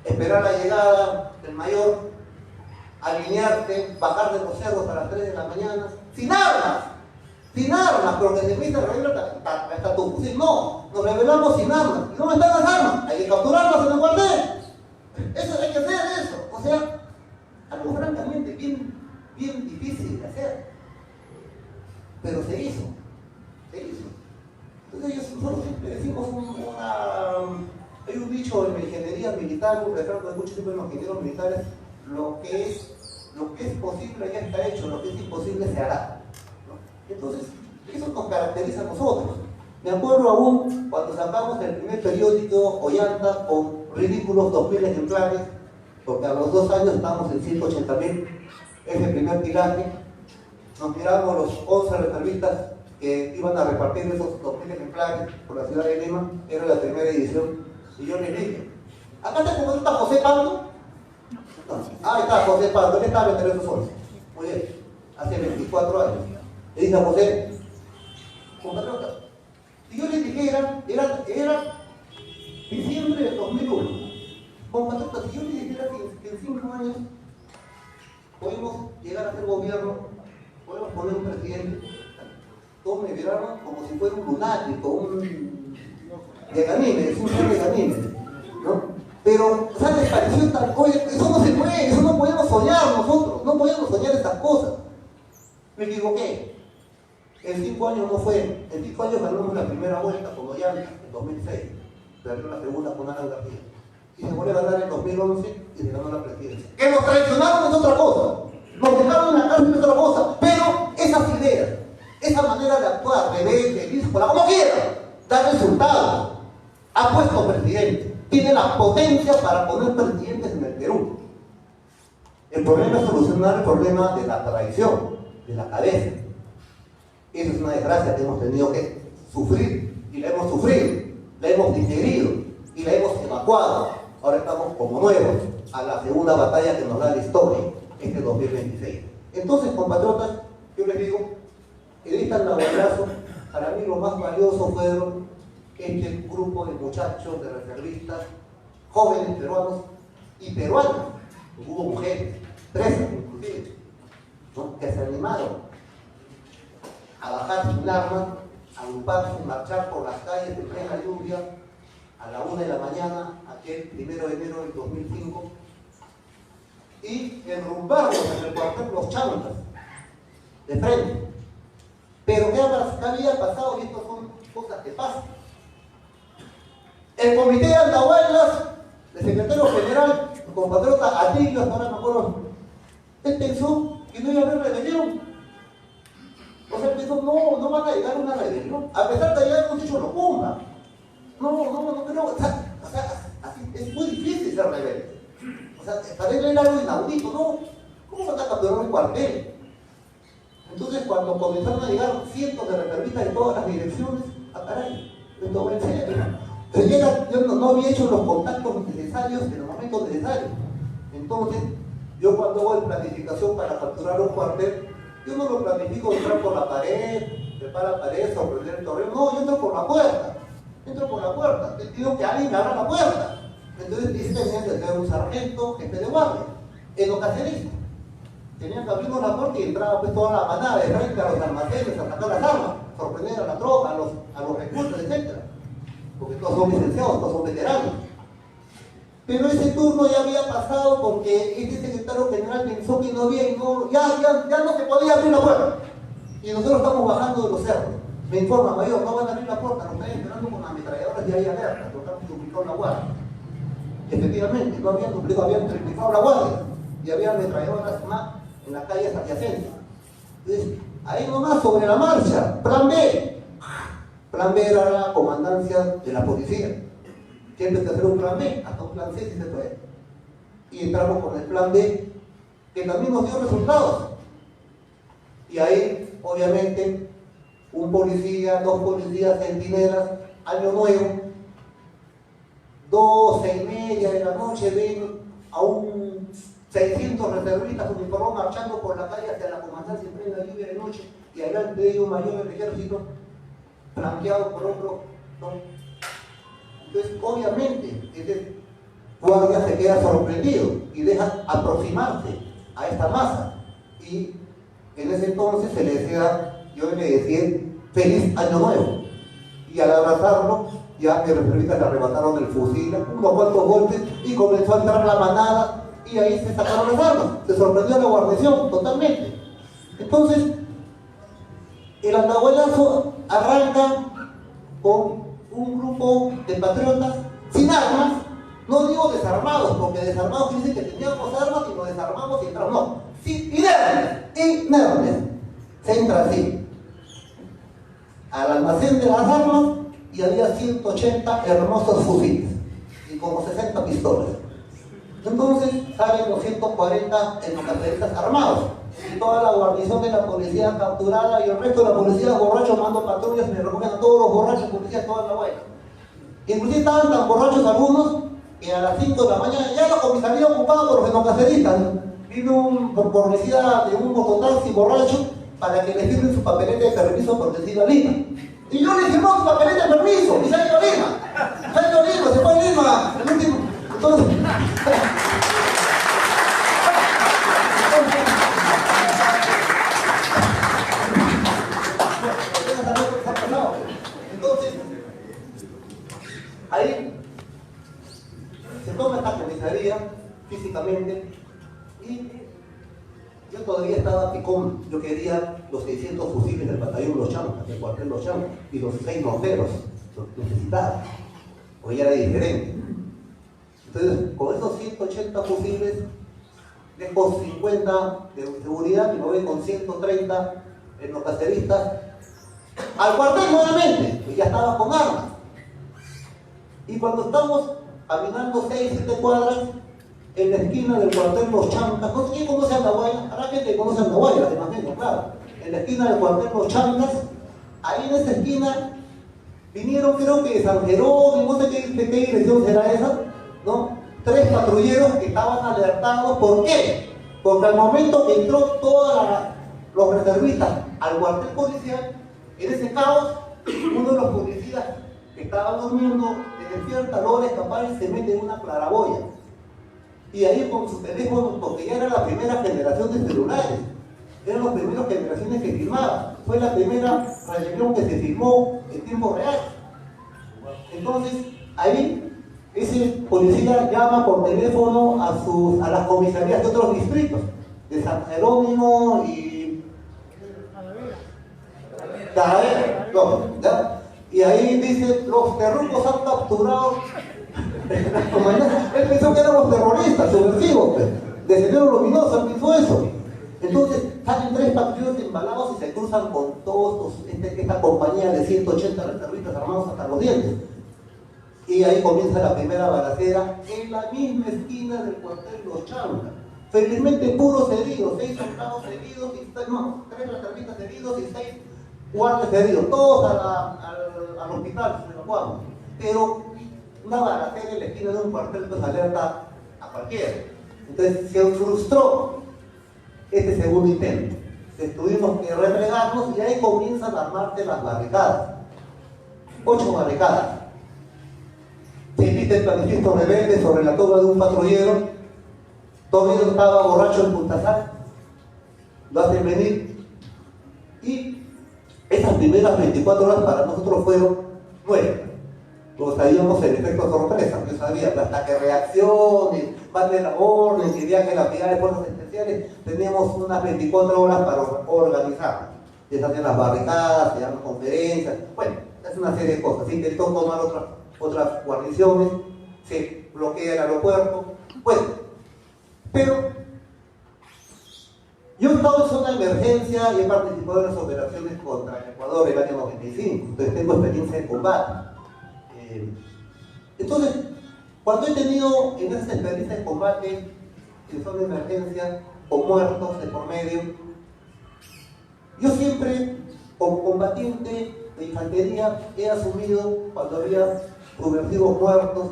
esperar la llegada del mayor, alinearte, bajar de los cerros a las 3 de la mañana, sin armas, pero que se empieza a revelar hasta tu fusil? No, nos rebelamos sin armas. ¿Y dónde están las armas? Hay que capturarlas en el cuartel. Eso hay que hacer eso. O sea, algo francamente bien difícil de hacer. Pero se hizo. Entonces nosotros siempre decimos hay un dicho en la ingeniería militar, un refrán de muchos siempre en los ingenieros militares: lo que es posible ya está hecho, lo que es imposible se hará. Entonces, eso nos caracteriza a nosotros. Me acuerdo aún cuando sacamos el primer periódico Ollanta con ridículos 2.000 ejemplares, porque a los 2 años estábamos en 180.000, ese primer tiraje. Nos tiramos los 11 reservistas que iban a repartir esos 2.000 ejemplares por la ciudad de Lima, era la primera edición, y yo les dije: ¿acá está José Pando? No. Ahí está José Pando, él estaba entre esos 11. Muy bien, hace 24 años. Le dije a José: compatriota, si yo les dijera, era diciembre del 2001, compatriota, si yo les dijera que en 5 años podemos llegar a ser gobierno, podemos poner un presidente, todos me miraron como si fuera un lunático, un Leganime, ¿no? Pero, o sea, les pareció tal cosa, eso no se puede, eso no podemos soñar nosotros, no podemos soñar estas cosas. Me equivoqué. En 5 años no fue. En 5 años ganamos la primera vuelta con Ollanta en 2006. Perdió la segunda con Alan García. Y se vuelve a ganar en 2011 y se ganó la presidencia. Que nos traicionaron es otra cosa. Nos dejaron en la cárcel es otra cosa. Pero esas ideas, esa manera de actuar, rebelde, díscola, como quiera, da resultados. Ha puesto presidente. Tiene la potencia para poner presidentes en el Perú. El problema es solucionar el problema de la traición, de la cabeza. Esa es una desgracia que hemos tenido que sufrir, y la hemos sufrido, la hemos digerido y la hemos evacuado. Ahora estamos como nuevos a la segunda batalla que nos da la historia, este 2026. Entonces, compatriotas, yo les digo, en esta Nahualazo, para mí lo más valioso fueron este grupo de muchachos, de reservistas, jóvenes peruanos y peruanas. Hubo mujeres, presas inclusive, ¿no?, que se animaron a bajar sin armas, a agruparse, marchar por las calles en plena lluvia a la 1 de la mañana, aquel 1 de enero del 2005, y enrumbarnos en el cuartel Los Chantas, de frente. Pero ¿qué había pasado? Y estas son cosas que pasan. El comité de Andahuaylas, el secretario general, el compatriota Atilio, hasta ahora me acuerdo, él pensó que no iba a haber rebelión. O sea, pensó, no van a llegar a una rebelión, a pesar de que ya hemos hecho locura. No, pero, o sea, así, es muy difícil ser rebelde. O sea, para él era algo inaudito, ¿no? ¿Cómo van a capturar un cuartel? Entonces, cuando comenzaron a llegar cientos de reservistas de todas las direcciones, caray, esto va en serio. Pero yo no había hecho los contactos necesarios en los momentos necesarios. Entonces, yo cuando hago planificación para capturar un cuartel, yo no lo planifico entrar por la pared, trepar la pared, sorprender el torreo. No, yo entro por la puerta. Te pido que alguien me abra la puerta. Entonces, dice que tenía que tener un sargento, jefe de guardia, en ocasiones. Tenían que abrirnos la puerta y entraba pues toda la manada de frente a los almacenes, a sacar las armas, sorprender a la tropa, a los reclutas, etc. Porque todos son licenciados, todos son veteranos. Pero ese turno ya había pasado porque este secretario general pensó que no había y ya no se podía abrir la puerta. Y nosotros estamos bajando de los cerros. Me informa, mayor, no van a abrir la puerta, nos están esperando con ametralladoras y hay alerta, porque han duplicado la guardia. Efectivamente, no habían duplicado, habían triplicado la guardia y había ametralladoras más en las calles adyacentes. Entonces, ahí nomás sobre la marcha, plan B. Plan B era la comandancia de la policía. Siempre hay que hacer un plan B, hasta un plan C si se puede. Y entramos con el plan B, que también nos dio resultados. Y ahí, obviamente, un policía, 2 policías, centinelas, año nuevo, 12:30 de la noche, ven a un 600 reservistas uniformados marchando por la calle hacia la comandancia en plena lluvia de noche, y adelante de ellos un mayor del ejército, flanqueado por otro, ¿no? Entonces, obviamente, ese guardia se queda sorprendido y deja aproximarse a esta masa. Y en ese entonces se le decía, yo le decía, feliz año nuevo. Y al abrazarlo, ya que los reservistas le arrebataron el fusil, unos cuantos golpes, y comenzó a entrar la manada, y ahí se sacaron las armas. Se sorprendió la guarnición totalmente. Entonces, el Andahuaylazo arranca con un grupo de patriotas sin armas, no digo desarmados, porque desarmados dicen que teníamos armas y nos desarmamos y entramos, no, sí, inermes, se entra así al almacén de las armas y había 180 hermosos fusiles y como 60 pistolas. Entonces salen los 140 enlocateristas armados y toda la guarnición de la policía capturada y el resto de la policía borrachos mandando patrullas y me recogen a todos los borrachos policías toda la huella. Inclusive estaban tan borrachos algunos que a las 5 de la mañana ya la comisaría ocupada por los enlocateristas. Vino un policía de un mototaxi borracho para que le firmen su papeleta de permiso porque se iba a Lima. Y yo le firmó su papeleta de permiso y se ha ido a Lima. Se ha ido a Lima, se fue a Lima. El último. Entonces, ahí se toma esta comisaría físicamente y yo todavía estaba picón. Yo quería los 600 fusiles del batallón Los Chantas, del cuartel Los Chantas, y los 6 morteros, los necesitaba, porque ya era diferente. Entonces, con esos 180 fusiles, dejo 50 de seguridad y me voy con 130 en los caceristas al cuartel nuevamente, que ya estaba con armas. Y cuando estamos caminando 6-7 cuadras, en la esquina del cuartel Los Chancas. No sé quién conoce a Andahuaylas, habrá gente que conoce a Andahuaylas, te imagino, claro. En la esquina del cuartel Los Chancas, ahí en esa esquina vinieron, creo que de San Jerónimo, no sé de qué dirección será esa, ¿no? 3 patrulleros que estaban alertados. ¿Por qué? Porque al momento que entró todos los reservistas al cuartel policial, en ese caos, uno de los policías que estaba durmiendo se despierta, logra escapar y se mete en una claraboya. Y ahí con su teléfono, porque ya era la primera generación de celulares, eran las primeras generaciones que filmaban, fue la primera reunión que se filmó en tiempo real. Entonces, ahí ese policía llama por teléfono a las comisarías de otros distritos, de San Jerónimo y Talavera, no, ¿ya? Y ahí dice, los terrucos han capturado. Él pensó que éramos terroristas, subversivos, pues. De Sendero Luminoso, él pensó eso. Entonces salen 3 patrulleros embalados y se cruzan con todos esta compañía de 180 reservistas armados hasta los dientes. Y ahí comienza la primera balacera en la misma esquina del cuartel Los Chancas. Felizmente puros heridos, 6 soldados heridos, y 3 reservistas heridos y 6 guardias heridos, todos al hospital se evacuaron. Pero una balacera en la esquina de un cuartel pues alerta a cualquiera. Entonces se frustró este segundo intento. Tuvimos que replegarnos y ahí comienzan a armarse las barricadas. 8 barricadas. Se emite el manifiesto rebelde sobre la toma de un patrullero. Todavía estaba borracho en Puntasal. Lo hacen venir. Y esas primeras 24 horas para nosotros fueron 9. Lo sabíamos el efecto sorpresa, yo sabía, hasta que reaccione, mande la orden, que viaje la brigada de fuerzas especiales, teníamos unas 24 horas para organizar. Se hacen las barricadas, se dan conferencias, bueno, es una serie de cosas. Se intentó tomar otras guarniciones, se bloquea el aeropuerto, bueno, pero yo he estado en zona de emergencia y he participado en las operaciones contra el Ecuador el año 95, entonces tengo experiencia en combate. Entonces, cuando he tenido en esa experiencia de combate en zona de emergencia, con muertos de por medio, yo siempre, como combatiente de infantería, he asumido cuando había subversivos muertos,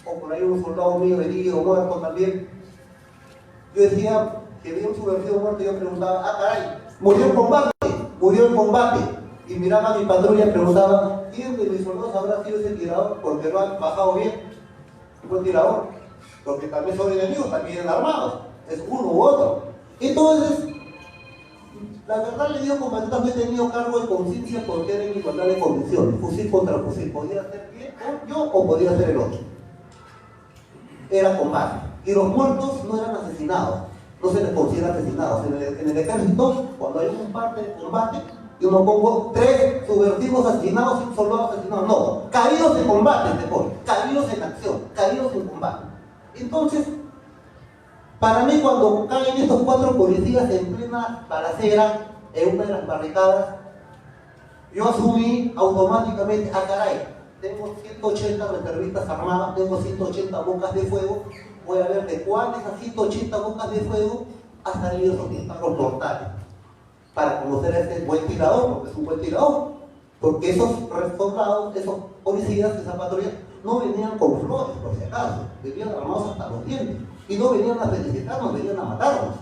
o por ahí un soldado mío herido, muerto también, yo decía que había un subversivo muerto y yo preguntaba, ah caray, murió en combate, y miraba a mi patrulla y preguntaba, ¿quién de mis soldados habrá sido ese tirador? Porque lo han bajado bien, buen tirador, porque también son enemigos, también armados, es uno u otro. Entonces, la verdad le digo, comandante, no he tenido cargo de conciencia porque era en igualdad de condiciones, fusil contra fusil, podía ser bien yo o podía ser el otro. Era combate, y los muertos no eran asesinados, no se les considera asesinados. En el ejército, cuando hay un parte de combate, yo no pongo 3 subversivos asesinados y un soldado asesinado, no, caídos en combate se pone, caídos en acción, caídos en combate. Entonces, para mí cuando caen estos 4 policías en plena balacera, en una de las barricadas, yo asumí automáticamente, ah caray, tengo 180 reservistas armadas, tengo 180 bocas de fuego, voy a ver de cuál de esas 180 bocas de fuego ha salido esos disparos mortales, para conocer a este buen tirador, porque es un buen tirador, porque esos soldados, esos policías, esa patrulla, no venían con flores, por si acaso, venían armados hasta los dientes, y no venían a felicitarnos, venían a matarnos.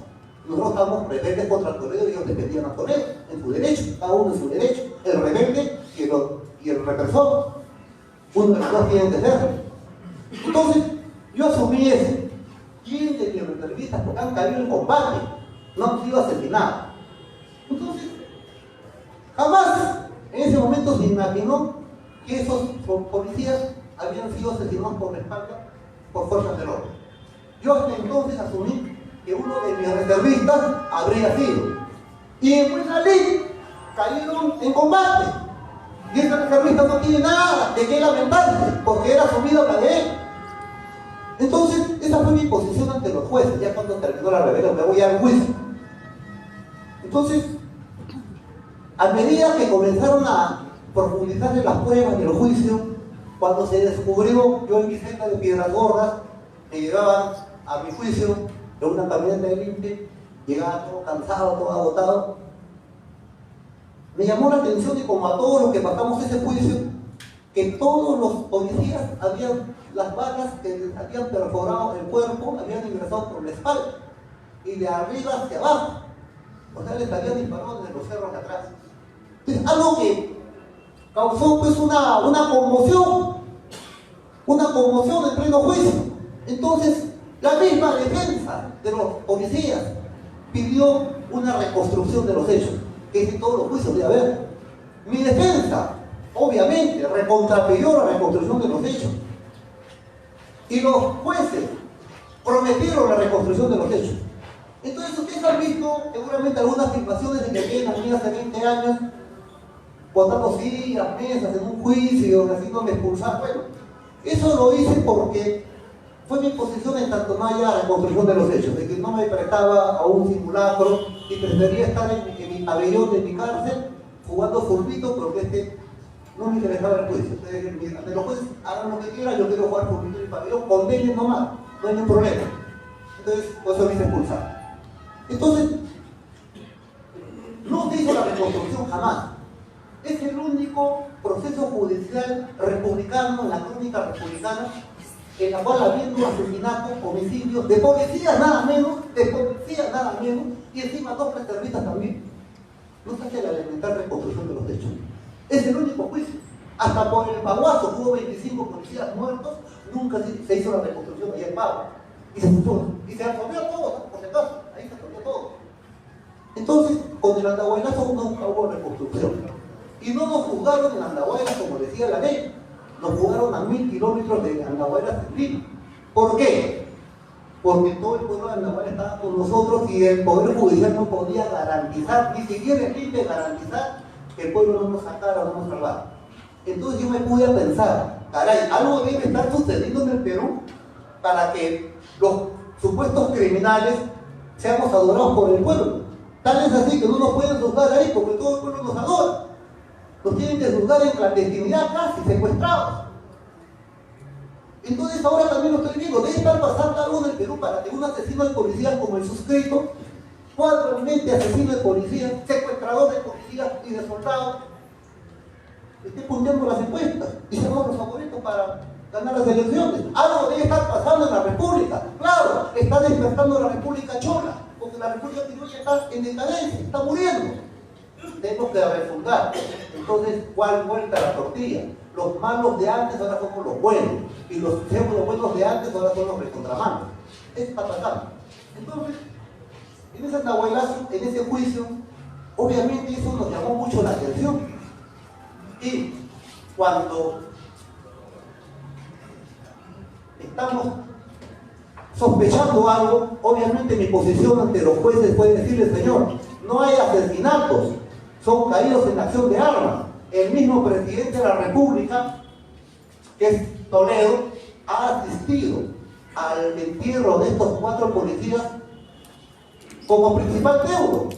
Nosotros estábamos rebeldes contra el torero y ellos defendían al torero, en su derecho, cada uno en su derecho, el rebelde y el represor, uno de los dos tienen que ser. Entonces, yo asumí eso. ¿Quién de mis reservistas, porque han caído en combate, no han sido asesinados? Entonces, jamás en ese momento se imaginó que esos policías habían sido asesinados por la espalda por fuerzas del orden. Yo hasta entonces asumí que uno de mis reservistas habría sido. Y en buena ley cayeron en combate. Y ese reservista no tiene nada de qué lamentarse, porque era asumida la de él. Entonces, esa fue mi posición ante los jueces, ya cuando terminó la rebelión, me voy al juicio. Entonces, a medida que comenzaron a profundizar en las pruebas y el juicio, cuando se descubrió, yo en mi celda de Piedras Gordas, me llevaban a mi juicio, en una camioneta de limpia, llegaba todo cansado, todo agotado. Me llamó la atención que como a todos los que pasamos ese juicio, que todos los policías las balas que les habían perforado el cuerpo, habían ingresado por la espalda, y de arriba hacia abajo. O sea, les habían disparado desde los cerros de atrás. Entonces, algo que causó pues una conmoción en pleno juicio. Entonces, la misma defensa de los policías pidió una reconstrucción de los hechos, que es en todos los juicios debe haber. Mi defensa, obviamente, recontrapidió la reconstrucción de los hechos. Y los jueces prometieron la reconstrucción de los hechos. Entonces, ustedes han visto seguramente algunas filmaciones de que vienen a mí hace 20 años botando sillas, mesas en un juicio, haciéndome expulsar. Bueno, eso lo hice porque fue mi posición en tanto no haya reconstrucción de los hechos, de que no me prestaba a un simulacro y prefería estar en mi pabellón de mi cárcel jugando fulbito, porque no me interesaba el juicio. De los jueces hagan lo que quieran, yo quiero jugar fulbito en mi pabellón, condenen nomás, no hay ningún problema. Entonces, por eso me hice expulsar. Entonces, no se hizo la reconstrucción jamás. Es el único proceso judicial republicano, en la crónica republicana, en la cual habiendo asesinatos, homicidios, de policías nada menos, y encima 2 reservistas también, no se hace la elemental reconstrucción de los hechos. Es el único juicio. Hasta por el Paguazo, hubo 25 policías muertos, nunca se hizo la reconstrucción allá en Pagua. Y se absorbió todo, por si acaso, ahí se absorbió todo. Entonces, con el Andahuaylazo nunca hubo reconstrucción. Y no nos juzgaron en Andahuaylas como decía la ley, nos juzgaron a 1000 kilómetros de Andahuaylas en Lima. ¿Por qué? Porque todo el pueblo de Andahuaylas estaba con nosotros y el Poder Judicial no podía garantizar, ni siquiera el INPE garantizar que el pueblo no nos sacara o no nos salvara. Entonces yo me pude pensar, caray, algo debe estar sucediendo en el Perú para que los supuestos criminales seamos adorados por el pueblo. Tal es así que no nos pueden juzgar ahí porque todo el pueblo nos adora. Nos tienen que juzgar en clandestinidad casi, secuestrados. Entonces ahora también lo estoy viendo, debe estar pasando algo en el Perú para que un asesino de policía como el suscrito, cuadramente asesino de policía, secuestrador de policías y de soldados, esté punteando las encuestas y seamos los favoritos para ganar las elecciones. Algo debe estar pasando en la República. Claro, está despertando la República Chola, porque la República Tirulla está en decadencia, está muriendo. Tenemos que refundar. Entonces, ¿cuál vuelta a la tortilla? Los malos de antes ahora somos los buenos, y los pseudo buenos de antes ahora son los recontramanos. Eso está pasando. Entonces, en ese Andahuaylazo, en ese juicio, obviamente eso nos llamó mucho la atención. Y cuando estamos sospechando algo, obviamente mi posición ante los jueces fue decirle, señor, no hay asesinatos, son caídos en acción de armas. El mismo presidente de la República, que es Toledo, ha asistido al entierro de estos 4 policías como principal deudo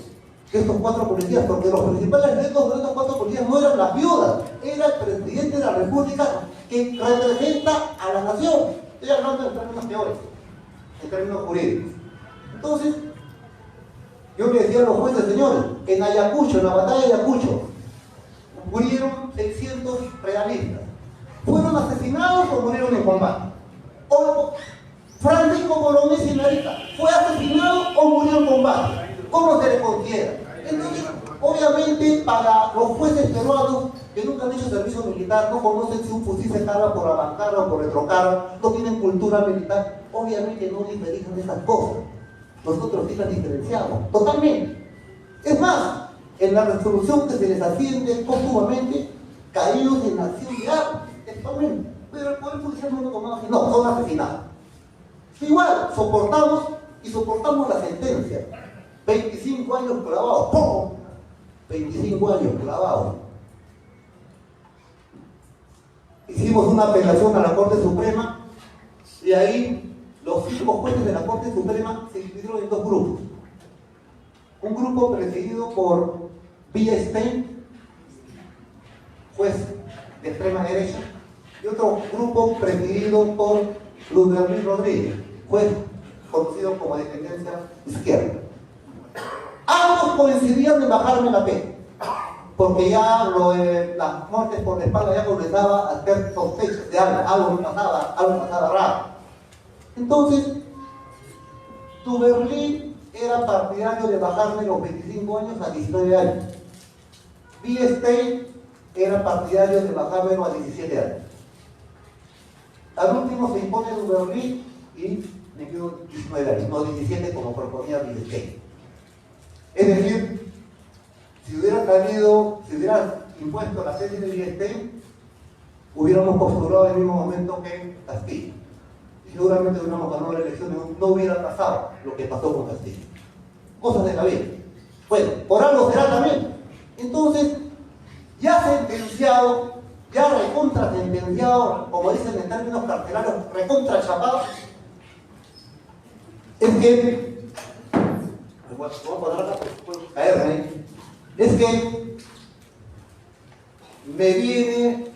de estos 4 policías, porque los principales deudos de estos 4 policías no eran las viudas, era el presidente de la República que representa a la nación. Estoy hablando en términos teóricos, en términos jurídicos. Entonces, yo le decía a los jueces, señores, en Ayacucho, en la batalla de Ayacucho, murieron 600 realistas. ¿Fueron asesinados o murieron en combate? O Francisco Bolognesi y Narita, ¿fue asesinado o murió en combate? ¿Cómo se le considera? Entonces, obviamente, para los jueces peruanos que nunca han hecho servicio militar, no conocen si un fusil se carga por Abancara o por Retrocara, no tienen cultura militar, obviamente no diferencian esas cosas. Nosotros sí las diferenciamos, totalmente. Es más, en la resolución que se les asciende póstumamente, caídos en acción de armas, textualmente. Pero el Poder Judicial no lo tomaba así, no, son asesinados. Igual, soportamos y soportamos la sentencia. 25 años clavados, ¡pum! 25 años clavados. Hicimos una apelación a la Corte Suprema y ahí los 5 jueces de la Corte Suprema se dividieron en 2 grupos. Un grupo presidido por Villestein, juez de extrema derecha, y otro grupo presidido por Luz Beatriz Rodríguez, juez conocido como de tendencia izquierda. Ambos coincidían en bajarme la pena, porque ya lo de las muertes por la espalda ya comenzaba a ser sospechas de algo me pasaba raro. Entonces, Duberly era partidario de bajarme los 25 años a 19 años. B-State era partidario de bajármelo a 17 años. Al último se impone Duberly y me quedo 19 años, no 17 como proponía B-State. Es decir, si hubiera impuesto la tesis de B-State, hubiéramos postulado en el mismo momento que Castillo. Y seguramente hubiéramos ganado la elección y no hubiera pasado lo que pasó con Castillo. Cosas de la vida. Bueno, por algo será también. Entonces, ya sentenciado, ya recontra sentenciado, como dicen en términos carcelarios, recontra chapado, es que me viene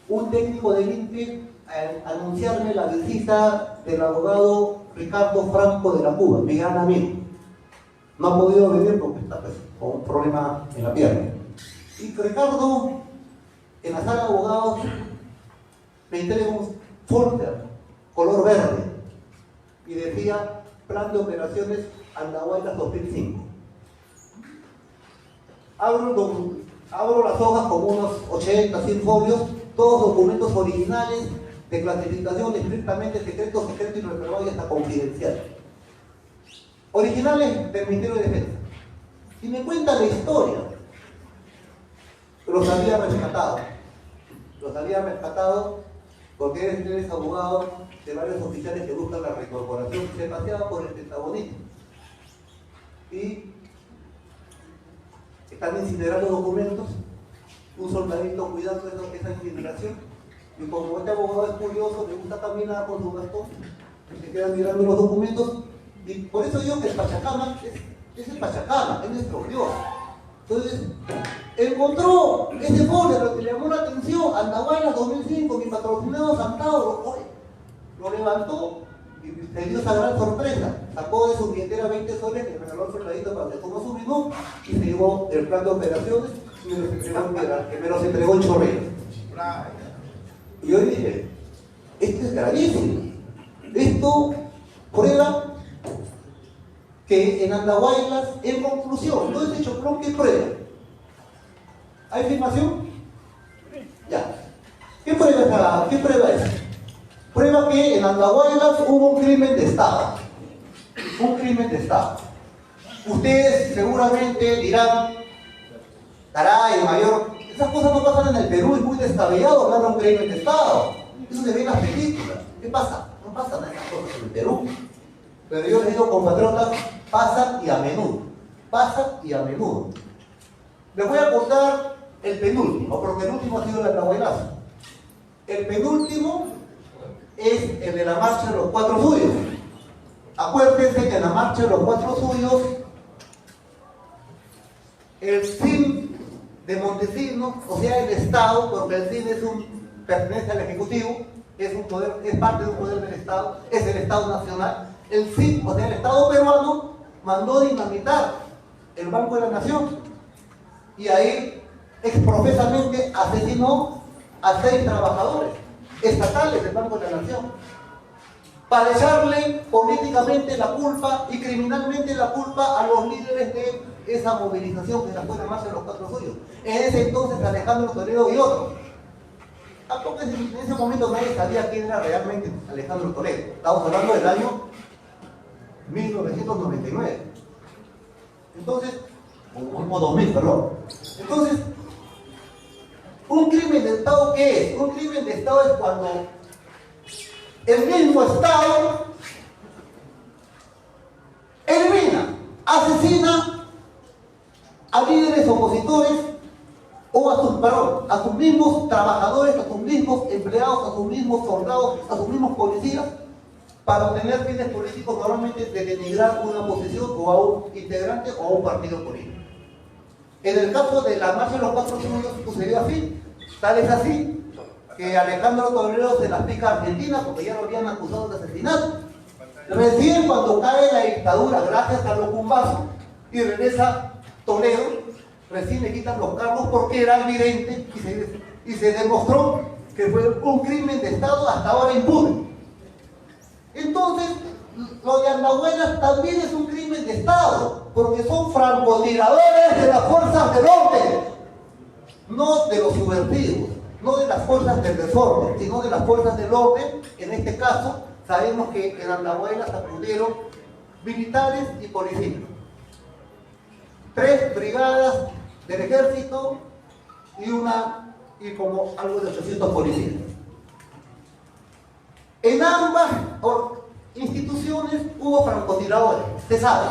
un técnico del INPE a anunciarme la visita del abogado Ricardo Franco de la Cuba, mi gran amigo. No ha podido venir porque está pues, con un problema en la pierna. Y Ricardo, en la sala de abogados, me entrega un folder color verde y decía Plan de Operaciones Andahuaylas 2005. Abro las hojas con unos 80, 100 folios, todos documentos originales de clasificación estrictamente secreto y reservado y hasta confidencial. Originales del Ministerio de Defensa. Y me cuenta la historia. Los había rescatado porque él es abogado de varios oficiales que buscan la reincorporación. Se paseaba por el Pentagonismo. Y están incinerando documentos, un soldadito cuidando esa incineración, y como este abogado es curioso, le gusta caminar con su bastón, se queda mirando los documentos, y por eso digo que el Pachacama es el Pachacama, es nuestro Dios. Entonces, encontró ese folio, lo que le llamó la atención, Andahuaylas 2005, mi patrocinado Santauro, lo levantó y se dio esa gran sorpresa. Sacó de su billetera 20 soles, que me regaló el soldadito para que tomó su menú y se llevó el plan de operaciones y me los entregó en Chorrera. Y yo dije, esto es gravísimo. Esto prueba que en Andahuaylas, en conclusión, no es hecho plan que prueba. ¿Hay filmación? Ya. ¿Qué prueba es? Prueba que en Andahuaylas hubo un crimen de Estado. Un crimen de Estado. Ustedes seguramente dirán, caray, mayor, esas cosas no pasan en el Perú, es muy descabellado hablar de un crimen de Estado. Eso se ve en las películas. ¿Qué pasa? No pasan esas cosas en el Perú. Pero yo les digo, compatriotas, pasan y a menudo. Pasan y a menudo. Les voy a contar el penúltimo, porque el último ha sido el Andahuaylazo. El penúltimo es el de la marcha de los 4 suyos. Acuérdense que en la marcha de los 4 suyos, el CIN de Montesinos, o sea el Estado, porque el CIN pertenece al Ejecutivo, es parte de un poder del Estado, es el Estado Nacional. El CIN, o sea el Estado peruano, mandó dinamitar el Banco de la Nación y ahí exprofesamente asesinó a 6 trabajadores estatales del Banco de la Nación para echarle políticamente la culpa y criminalmente la culpa a los líderes de esa movilización que se fue de marcha de los 4 suyos. En ese entonces Alejandro Toledo y otros. Tampoco en ese momento nadie sabía quién era realmente Alejandro Toledo. Estamos hablando del año 1999. Entonces, o 2000, perdón. Entonces, ¿un crimen de Estado qué es? Un crimen de Estado es cuando el mismo Estado elimina, asesina a líderes opositores o a sus mismos trabajadores, a sus mismos empleados, a sus mismos soldados, a sus mismos policías, para obtener fines políticos, normalmente de denigrar una posición o a un integrante o a un partido político. En el caso de la marcha de los 4 suyos sucedió así. Tal es así que Alejandro Toledo se las pica a Argentina porque ya lo habían acusado de asesinato. Recién cuando cae la dictadura, gracias a los cumbazos, y regresa Toledo, recién le quitan los cargos porque era evidente y se demostró que fue un crimen de Estado hasta ahora impune. Entonces, lo de Andahuaylas también es un crimen de Estado, porque son francotiradores de las fuerzas del orden, no de los subversivos, no de las fuerzas del desorden, sino de las fuerzas del orden. En este caso, sabemos que en Andahuaylas acudieron militares y policías. 3 brigadas del ejército y como algo de 800 policías. En ambas instituciones hubo francotiradores, se sabe.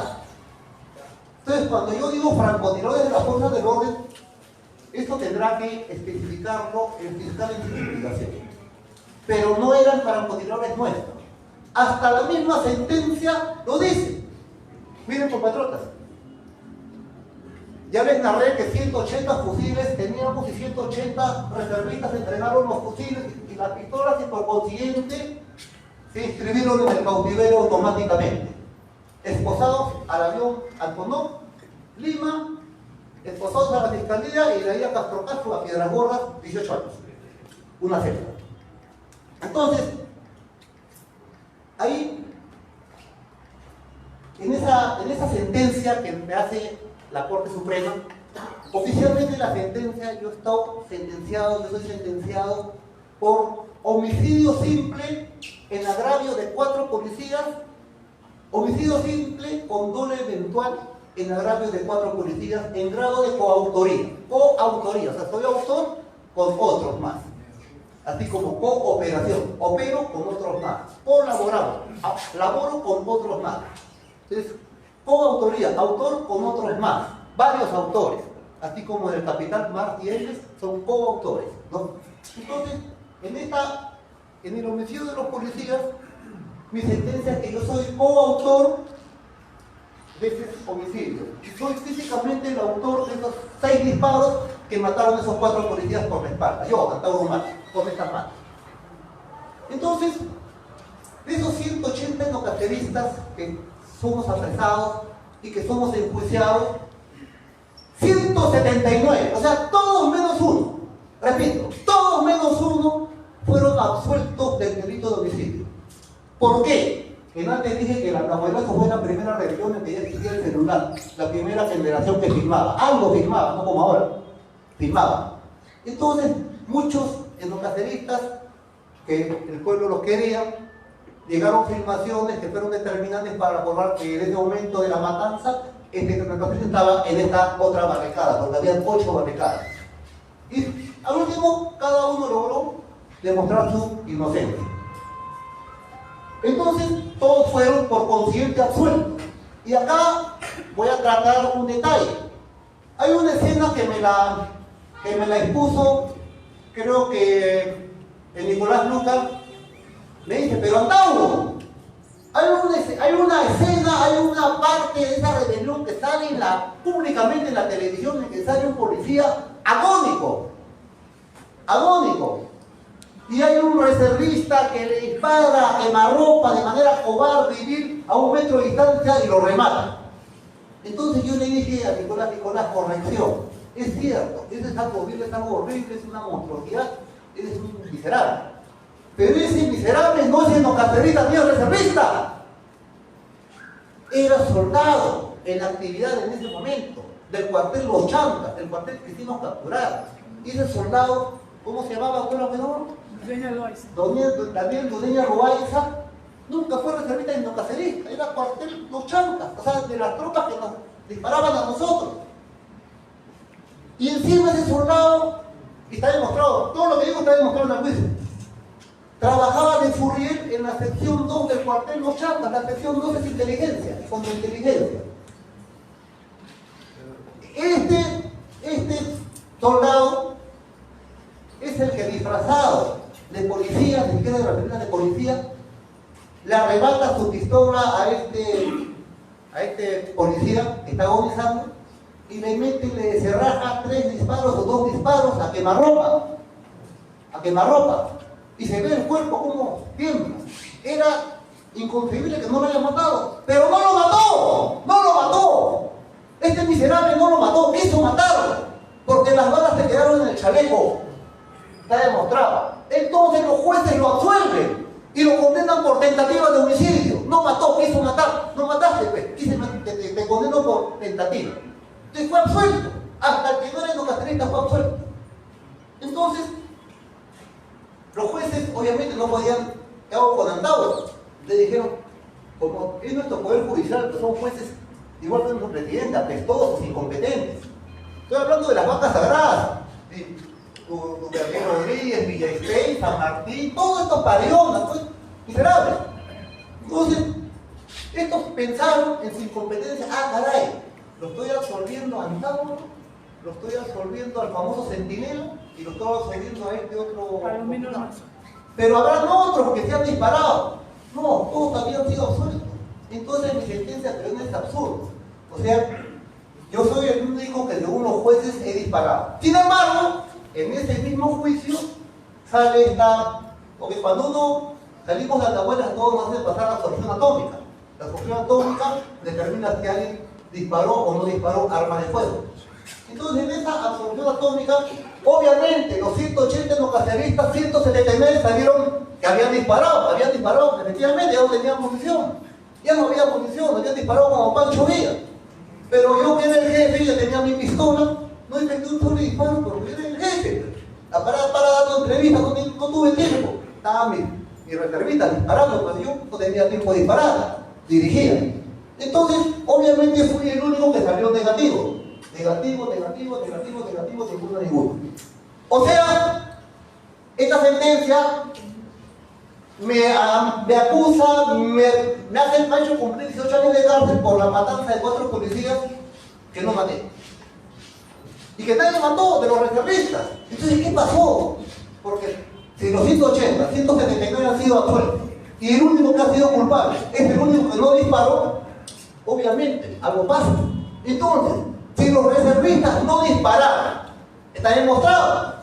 Entonces, cuando yo digo francotiradores de las fuerzas del orden, esto tendrá que especificarlo el fiscal en investigación. Pero no eran francotiradores nuestros. Hasta la misma sentencia lo dice. Miren, compatriotas. Ya les narré que 180 fusiles teníamos y 180 reservistas entregaron los fusiles y las pistolas y por consiguiente se inscribieron en el cautiverio automáticamente. Esposados al avión Antonov, Lima, esposados a la Fiscalía y de ahí a Castro Castro, a Piedras Gordas, 18 años. Una celda. Entonces, ahí, en esa sentencia que me hace la Corte Suprema, oficialmente la sentencia, yo soy sentenciado por homicidio simple en agravio de 4 policías, homicidio simple con dolo eventual en agravio de 4 policías en grado de coautoría, o sea, soy autor con otros más, así como cooperación, opero con otros más, colaboramos, laboro con otros más. Entonces, coautoría, autor con otros más, varios autores, así como el capitán Marx y Engels son coautores, ¿no? Entonces, en el homicidio de los policías, mi sentencia es que yo soy coautor de ese homicidio. Y soy físicamente el autor de esos 6 disparos que mataron a esos 4 policías por la espalda. Yo, Antauro Humano, con estas manos. Entonces, de esos 180 endocarteristas que somos apresados y que somos enjuiciados, 179, o sea, todos menos uno, repito, todos menos uno fueron absueltos del delito de homicidio. ¿Por qué? Que antes dije que el andahuaylazo fue la primera región en que ya existía el celular, la primera generación que filmaba, algo filmaba, no como ahora, filmaba. Entonces, muchos endocarteristas, que el pueblo los quería, llegaron filmaciones que fueron determinantes para probar que en ese momento de la matanza, estaba en esta otra barricada, porque había 8 barricadas. Y al último, cada uno logró demostrar su inocencia. Entonces, todos fueron por consiguiente absueltos. Y acá voy a tratar un detalle. Hay una escena que me la expuso, creo que el Nicolás Lucas, me dice, pero Antauro, hay una escena, hay una parte de esa rebelión que sale públicamente en la televisión, en que sale un policía agónico, y hay un reservista que le dispara a quemarropa de manera cobarde y vil a 1 metro de distancia y lo remata. Entonces yo le dije a Nicolás, corrección, es cierto, eso es algo horrible, es una monstruosidad, eres un miserable. Pero ese miserable no es endocarterista ni es reservista. Era soldado en actividad en ese momento, del cuartel Los Chancas, del cuartel que hicimos capturar. Y ese soldado, ¿cómo se llamaba, doctora menor? Daniel Dudeña Loaiza, nunca fue reservista ni endocarterista, era cuartel Los Chancas, o sea, de las tropas que nos disparaban a nosotros. Y encima ese soldado, y está demostrado, todo lo que digo está demostrado en el juicio, trabajaba de Furriel en la sección 2 del cuartel Los Chancas. La sección 2 es inteligencia, y contrainteligencia. Este soldado es el que disfrazado de policía, ni siquiera de la primera de policía, le arrebata su pistola a este policía que está agonizando y le mete y le cerraja 3 disparos o 2 disparos a quemarropa. Y se ve el cuerpo como tiembla. Era Inconcebible que no lo haya matado. Pero no lo mató. No lo mató. Este miserable no lo mató. Quiso matarlo. Porque las balas se quedaron en el chaleco. Está demostrado. Entonces los jueces lo absuelven y lo condenan por tentativa de homicidio. No mató, quiso matar. No mataste, pues. Te condeno por tentativa. Entonces fue absuelto. Hasta el que no era endocastrista fue absuelto. Entonces, los jueces obviamente no podían, ¿qué hago con Antauro? Le dijeron, como es nuestro poder judicial, que son jueces igual que nuestro presidente, apestosos, incompetentes. Estoy hablando de las vacas sagradas. Gabriel Rodríguez, Villa Espey, San Martín, todos estos parionas, pues, miserables. Entonces, estos pensaron en su incompetencia, caray, lo estoy absolviendo a Antauro, lo estoy absolviendo al famoso Centinela y lo estoy absolviendo a este otro. Pero habrán otros que se han disparado. No, todos habían sido absueltos. Entonces mi sentencia creo es absurdo. O sea, yo soy el único que según los jueces he disparado. Sin embargo, en ese mismo juicio sale esta, porque cuando uno salimos de Atahualpa todos nos hace pasar la absorción atómica. La absorción atómica determina si alguien disparó o no disparó arma de fuego. Entonces en esa absorción atómica, obviamente los 180 endocaceristas, 179 salieron que habían disparado, efectivamente ya no tenían munición. Ya no había munición, habían disparado como Pancho Villa. Pero yo que era el jefe, ya tenía mi pistola, no efectué un solo disparo porque yo era el jefe. Para dando entrevistas, no tuve tiempo. Estaba mi reservista disparando, pero yo no tenía tiempo de disparar, dirigía. Entonces, obviamente fui el único que salió negativo. Negativo, ninguno. O sea, esta sentencia me acusa, me ha hecho cumplir 18 años de cárcel por la matanza de 4 policías que no maté. Y que nadie mató de los reservistas. Entonces, ¿qué pasó? Porque si los 180, 179 han sido absueltos y el único que ha sido culpable es el único que no disparó, obviamente, algo pasa. Entonces, si los reservistas no dispararon, está demostrado.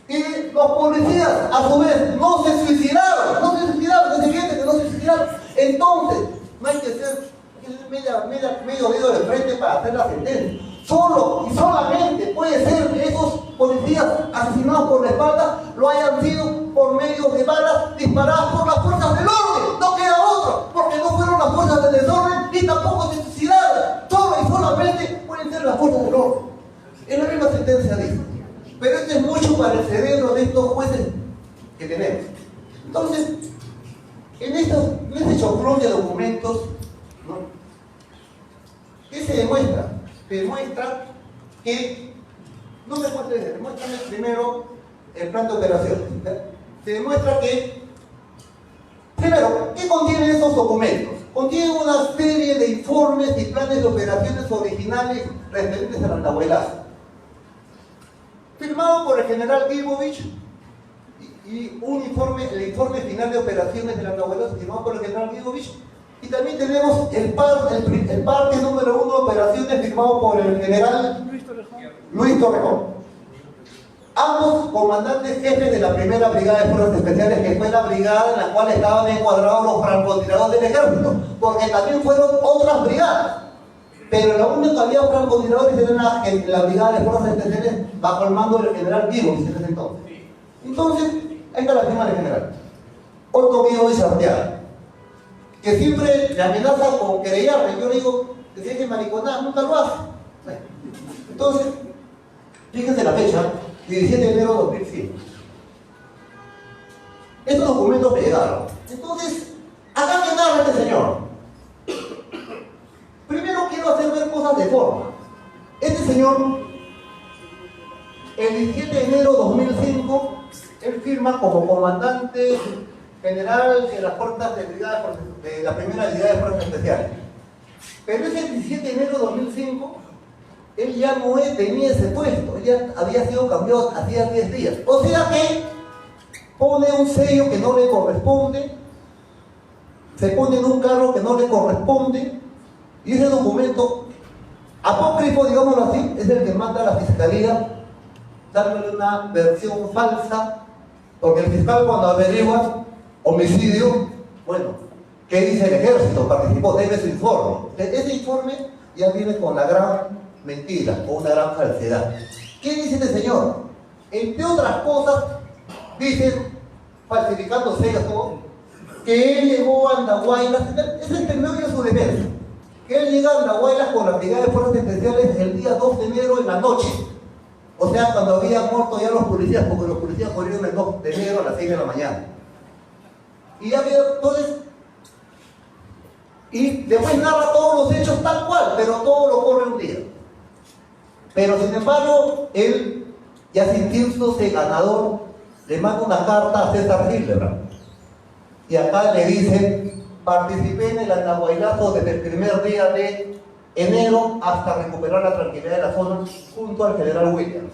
Y los policías, a su vez, no se suicidaron, es evidente que no se suicidaron. Entonces, no hay que ser medio dedo de frente para hacer la sentencia. Solo y solamente puede ser que esos policías asesinados por la espalda lo hayan sido por medio de balas disparadas por las fuerzas del orden. No queda otro, porque no fueron las fuerzas del desorden y tampoco se suicidaron. Solo y solamente pueden ser las fuerzas del orden. En la misma sentencia dice. Pero esto es mucho para el cerebro de estos jueces que tenemos. Entonces, en este choclón de documentos, ¿no? ¿Qué se demuestra? Se demuestra que, no me muestres, demuéstrame primero el plan de operaciones. Se demuestra que, primero, ¿qué contienen esos documentos? Contienen una serie de informes y planes de operaciones originales referentes al Andahuaylazo, firmado por el general Gilbovich, y el informe final de operaciones del Andahuaylazo firmado por el general Gilbovich. Y también tenemos el parte número 1 de operaciones firmado por el general Luis Torrejón. Ambos comandantes jefes de la primera brigada de fuerzas especiales, que fue la brigada en la cual estaban encuadrados los francotiradores del ejército, porque también fueron otras brigadas. Pero la única que había francotiradores era en la brigada de fuerzas especiales bajo el mando del general Gilbovich en ese entonces. Entonces, ahí está la firma del general. Otto Gilbovich Santiago, que siempre le amenaza con querellarme. Yo le digo, que si es que mariconada, nunca lo hace. Bueno, entonces, fíjense la fecha, 17 de enero de 2005. Estos documentos me llegaron. Entonces, acá me narra este señor. Primero quiero hacer ver cosas de forma. Este señor, el 17 de enero de 2005, él firma como comandante general de las fuerzas de brigada de la primera brigada de fuerzas especiales. Pero ese 17 de enero de 2005, él ya no tenía ese puesto, él ya había sido cambiado hacía 10 días. O sea que pone un sello que no le corresponde, se pone en un carro que no le corresponde, y ese documento apócrifo, digámoslo así, es el que manda a la fiscalía dándole una versión falsa, porque el fiscal, cuando averigua homicidio, Bueno, ¿qué dice el ejército? Participó, debe su informe. Ese informe ya viene con la gran mentira o una gran falsedad. ¿Qué dice este señor? Entre otras cosas, dicen, falsificando sellos, todo, que él llegó a Andahuaylas, ese entendió ya su defensa, que él llega a Andahuaylas con la Brigada de Fuerzas Especiales el día 2 de enero en la noche. O sea, cuando habían muerto ya los policías, porque los policías murieron el 2 de enero a las 6 de la mañana. Y ya había, entonces, y después narra todos los hechos tal cual, pero todo lo corre un día. Pero sin embargo, él, ya sintiéndose ganador, le manda una carta a César Hildebrand. Y acá le dice, participé en el andahuaylazo desde el primer día de enero hasta recuperar la tranquilidad de la zona junto al general Williams.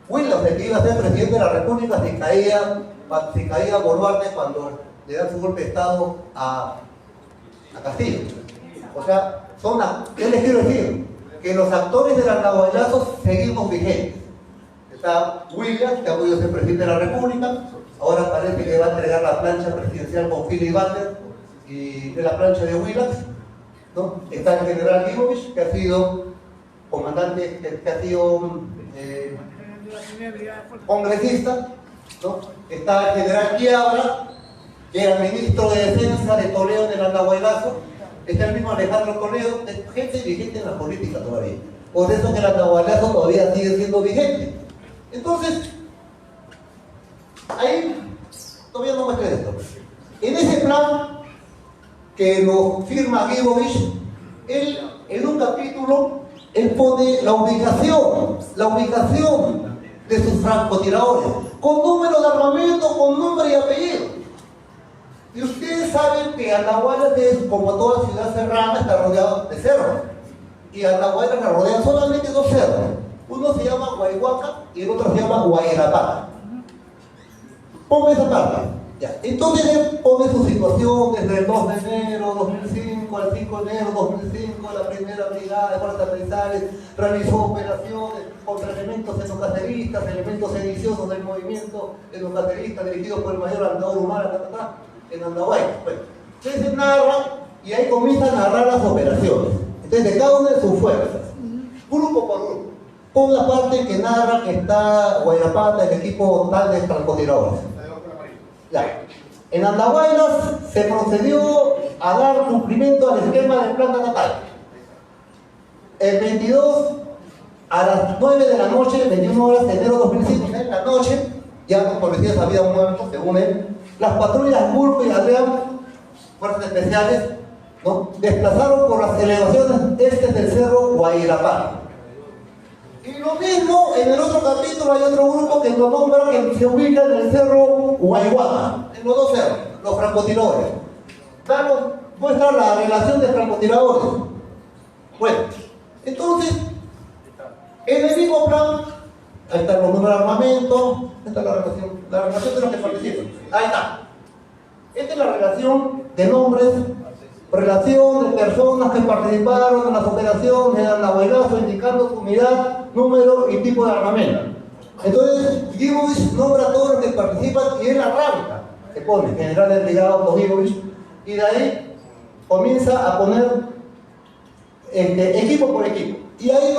Williams, el que iba a ser presidente de la República, se caía Boluarte cuando le da su golpe de Estado a Castillo. O sea, ¿qué les quiero decir? Que los actores del andahuaylazo seguimos vigentes. Está Williams, que ha podido ser presidente de la República, ahora parece que va a entregar la plancha presidencial con Philip Butler y de la plancha de Williams, ¿no? Está el general Leibovich, que ha sido comandante, que ha sido congresista, ¿no? Está el general Quiabra, que era ministro de Defensa de Toledo en el andahuaylazo. Está el mismo Alejandro Toledo, gente vigente en la política todavía. Por eso que el andahuaylazo todavía sigue siendo vigente. Entonces, ahí todavía no me queda esto. En ese plan que lo firma Leibovich, él en un capítulo, él pone la ubicación de sus francotiradores, con número de armamento, con nombre y apellido. Y ustedes saben que Andahuaylas es, como toda ciudad serrana, está rodeado de cerros. Y Andahuaylas la rodean solamente dos cerros. Uno se llama Guayhuaca y el otro se llama Guayrapá. Ponga esa parte. Ya. Entonces él pone su situación desde el 2 de enero 2005 al 5 de enero 2005, la primera brigada de fuerzas aterrizales realizó operaciones contra elementos xenocaceristas, elementos sediciosos del movimiento xenocacerista dirigido por el mayor Andador Humala, en Andahuaylas. Bueno, entonces se narra y ahí comienza a narrar las operaciones. Entonces de cada una de sus fuerzas, grupo por grupo. Pon la parte que narra que está Guayrapata, el equipo tal de francotiradores. Ya. En Andahuaylas se procedió a dar cumplimiento al esquema del plan natal. El 22 a las 9 de la noche, 21 horas de enero de 2005, en la noche, ya los policías habían muerto, según él, las patrullas Bulco y Adrián, fuerzas especiales, ¿no?, desplazaron por las elevaciones del cerro Guayrapá. Y lo mismo, en el otro capítulo hay otro grupo que lo nombra, que se ubica en el cerro Guayhuaca, en los dos cerros, los francotiradores. Muestra la relación de francotiradores. Bueno, entonces, en el mismo plan, ahí están los números de armamento, esta es la relación de los que participan. Ahí está. Esta es la relación de nombres, relación de personas que participaron en las operaciones de Andahuaylazo, indicando su unidad, número y tipo de armamento. Entonces, Leibovich nombra a todos los que participan y él arranca, se pone general de brigada Otto Leibovich, y de ahí comienza a poner equipo por equipo. Y ahí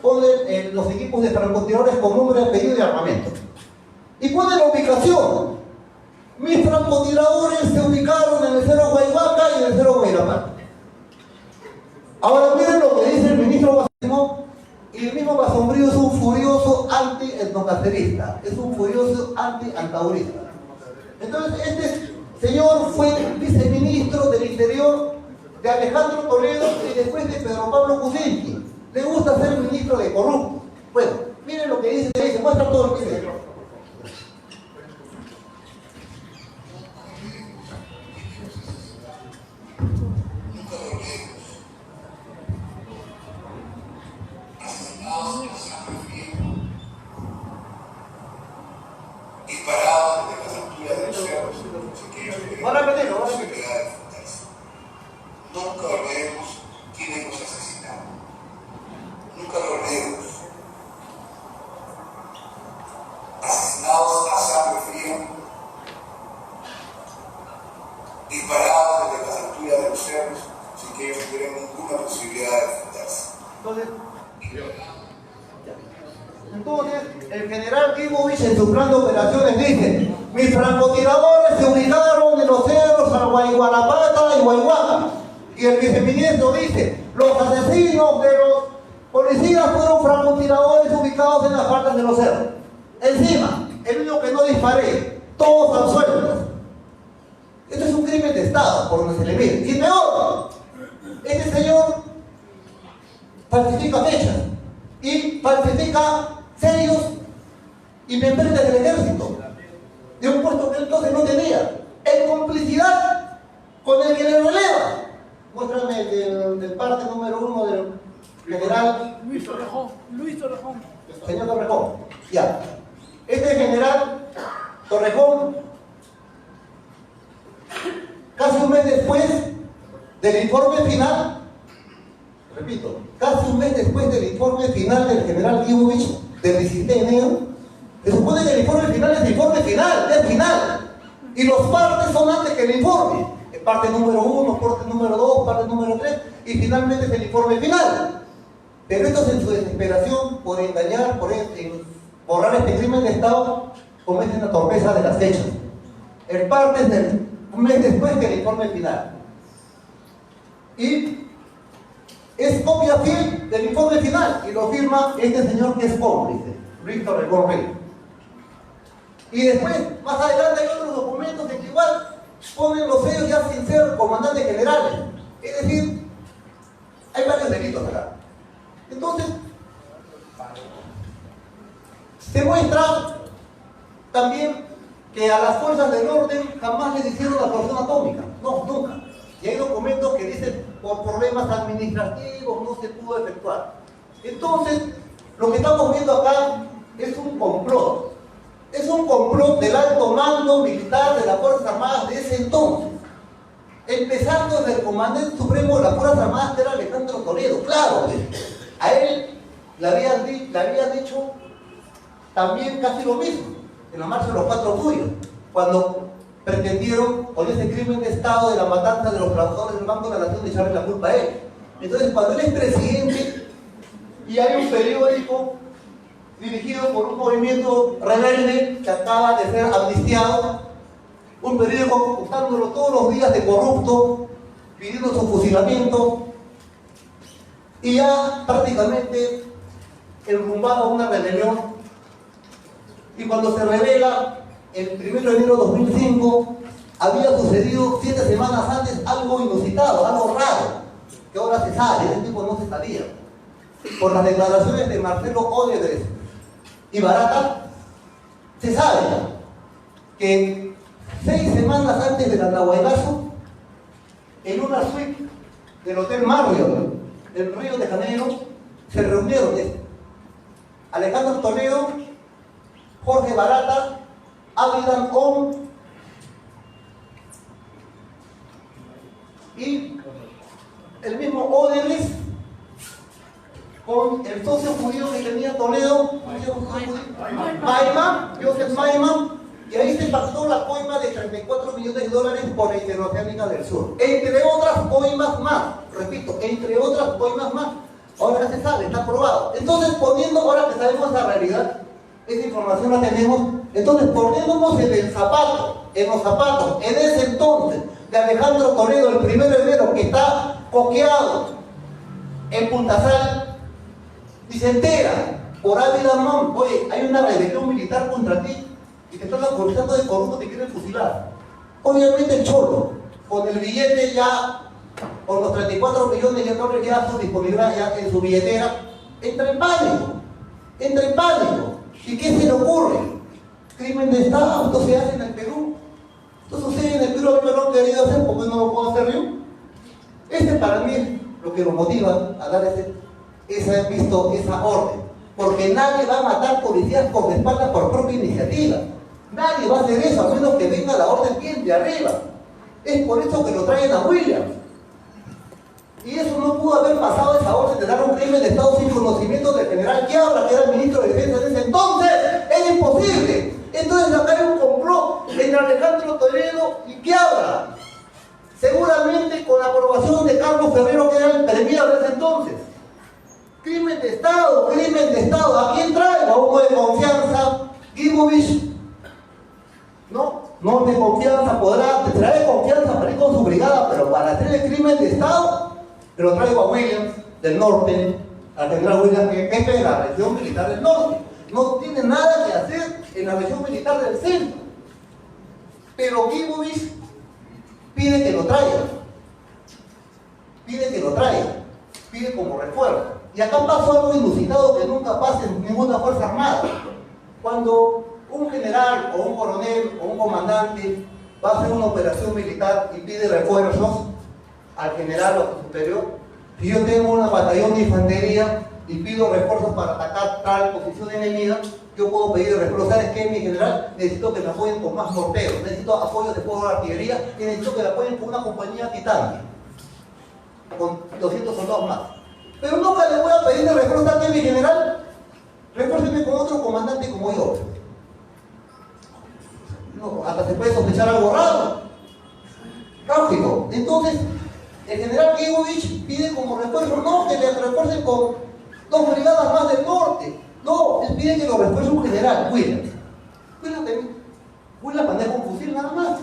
pone los equipos de francotiradores con nombre, apellido y armamento. Y pone la ubicación. Mis francotiradores se ubicaron en el cerro Guayhuaca y en el cerro Guayrapá. Ahora miren lo que dice el ministro Basombrío, y el mismo Basombrío es un furioso anti-etnocacerista, es un furioso anti-antaurista. Entonces este señor fue viceministro del Interior de Alejandro Toledo y después de Pedro Pablo Kuczynski. Le gusta ser ministro de corrupto. Bueno, miren lo que dice, muestra todo el video. Disparados desde las alturas de los cerros, nunca olvidemos quiénes nos asesinaron. Nunca lo olvidemos. Entonces, el general Gibovich en su plan de operaciones dice: mis francotiradores se ubicaron en los cerros Guayguanapata y Guayguaca. Y el viceministro dice: los asesinos de los policías fueron francotiradores ubicados en las faldas de los cerros. Encima, el único que no disparé, todos absueltos. Esto es un crimen de Estado, por donde se le ve. Y peor, este señor falsifica fechas y falsifica sellos y membrinas del ejército de un puesto que él entonces no tenía, en complicidad con el que le releva. Muéstrame del parte número 1 del general Luis Torrejón. señor Torrejón. Ya. Este general Torrejón, casi un mes después del informe final, repito, casi un mes después del informe final del general Gibovich del 17 de enero, se supone que el informe final es el informe final, es final. Y los partes son antes que el informe. Parte número 1, parte número 2, parte número 3, y finalmente es el informe final. Pero estos en su desesperación por engañar, por borrar este crimen de Estado, cometen la torpeza de las fechas. El parte es un mes después del informe final. Y es copia fiel del informe final, y lo firma este señor que es cómplice, Luis Torrejón Rey. Y después, más adelante, hay otros documentos en que igual ponen los sellos ya sin ser comandantes generales. Es decir, hay varios delitos acá. Entonces, se muestra también que a las fuerzas del orden jamás les hicieron la explosión atómica. No, nunca. Y hay documentos que dicen por problemas administrativos no se pudo efectuar. Entonces, lo que estamos viendo acá es un complot. Es un complot del alto mando militar de las Fuerzas Armadas de ese entonces. Empezando desde el comandante supremo de las Fuerzas Armadas, que era Alejandro Toledo. Claro, a él le habían dicho también casi lo mismo en la marcha de los 4 de julio, cuando pretendieron con ese crimen de Estado de la matanza de los trabajadores del Banco de la Nación de echarle la culpa a él. Entonces, cuando él es presidente y hay un periódico dirigido por un movimiento rebelde que acaba de ser amnistiado, un periódico acusándolo todos los días de corrupto, pidiendo su fusilamiento, y ya prácticamente enrumbado una rebelión. Y cuando se revela, el 1 de enero de 2005, había sucedido 7 semanas antes algo inusitado, algo raro, que ahora se sabe, ese tipo no se sabía. Por las declaraciones de Marcelo Odebrecht y Barata, se sabe que 6 semanas antes del Andahuaylazo, en una suite del Hotel Marriott del Río de Janeiro, se reunieron Alejandro Toledo, Jorge Barata, Avidan On y el mismo Odebrecht con el socio judío que tenía Toledo, Joseph Maiman, y ahí se pactó la coima de $34 millones por la Interoceánica del Sur, entre otras coimas más, repito, entre otras coimas más. Ahora se sabe, está probado. Entonces, poniendo, ahora que sabemos la realidad, esa información la tenemos, entonces poniéndonos en los zapatos, en ese entonces, de Alejandro Toledo, el 1 de enero, que está coqueado en Punta Sal, y se entera por Ávila Mon: oye, hay una rebelión militar contra ti, y te están acusando de corrupto, te quieren fusilar. Obviamente el cholo, con el billete ya, con los $34 millones de dólares ya a su disponibilidad, ya en su billetera, entra en pánico. ¿Y qué se le ocurre? Crimen de Estado, esto se hace en el Perú. Esto sucede en el Perú, pero no lo han querido hacer, porque no lo puedo hacer yo. Para mí es lo que nos motiva a dar esa orden. Porque nadie va a matar policías por la espalda por propia iniciativa. Nadie va a hacer eso, a menos que venga la orden bien de arriba. Es por eso que lo traen a Williams. Y eso no pudo haber pasado, esa orden de dar un crimen de Estado sin conocimiento del general Quiabra, que era el ministro de Defensa en ese entonces. ¡Es imposible! Entonces acá hay un complot entre Alejandro Toledo y Quiabra. Seguramente con la aprobación de Carlos Ferrero, que era el premier de ese entonces. Crimen de Estado, crimen de Estado. ¿A quién traigo? A uno de confianza, Gimovich. No de confianza, podrá traer de confianza para ir con su brigada, pero para hacer el crimen de Estado, te lo traigo a Williams del norte, al general Williams, que es jefe de la región militar del norte. No tiene nada que hacer en la región militar del centro. Pero Gimovich pide que lo traigan. Pide como refuerzo. Y acá pasó algo inusitado que nunca pasa en ninguna fuerza armada. Cuando un general o un coronel o un comandante va a hacer una operación militar y pide refuerzos al general o a su superior, si yo tengo una batallón de infantería y pido refuerzos para atacar tal posición enemiga, yo puedo pedir refuerzos. ¿Sabes qué, mi general? Necesito que me apoyen con más morteros, necesito apoyo de fuego de artillería y necesito que me apoyen con una compañía Titán, con 200 soldados más. Pero nunca le voy a pedir de refuerzo a mi general. Refuérceme con otro comandante como yo. No, hasta se puede sospechar algo raro. Lógico. Entonces, el general Gimovich pide como refuerzo, no que le refuercen con 2 brigadas más del norte. No, él pide que lo refuerce un general, Williams. Williams maneja un fusil nada más.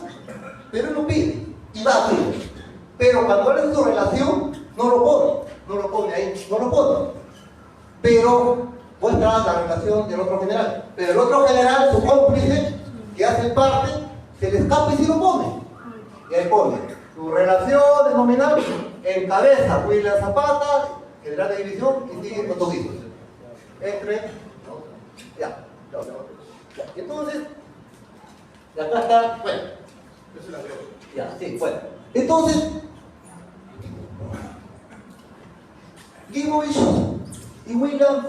Pero él lo pide. Y va a Williams. Pero cuando él en su relación, no lo pone ahí. Pero muestra la relación del otro general. Pero el otro general, su cómplice, que hace parte, se le escapa y se lo pone. Y ahí pone su relación denominal, encabeza William Zapata, general de división, y sigue con todos hijos. Ya. Entonces, y acá está, bueno. Ya, sí, bueno. Entonces, Gimovich y Williams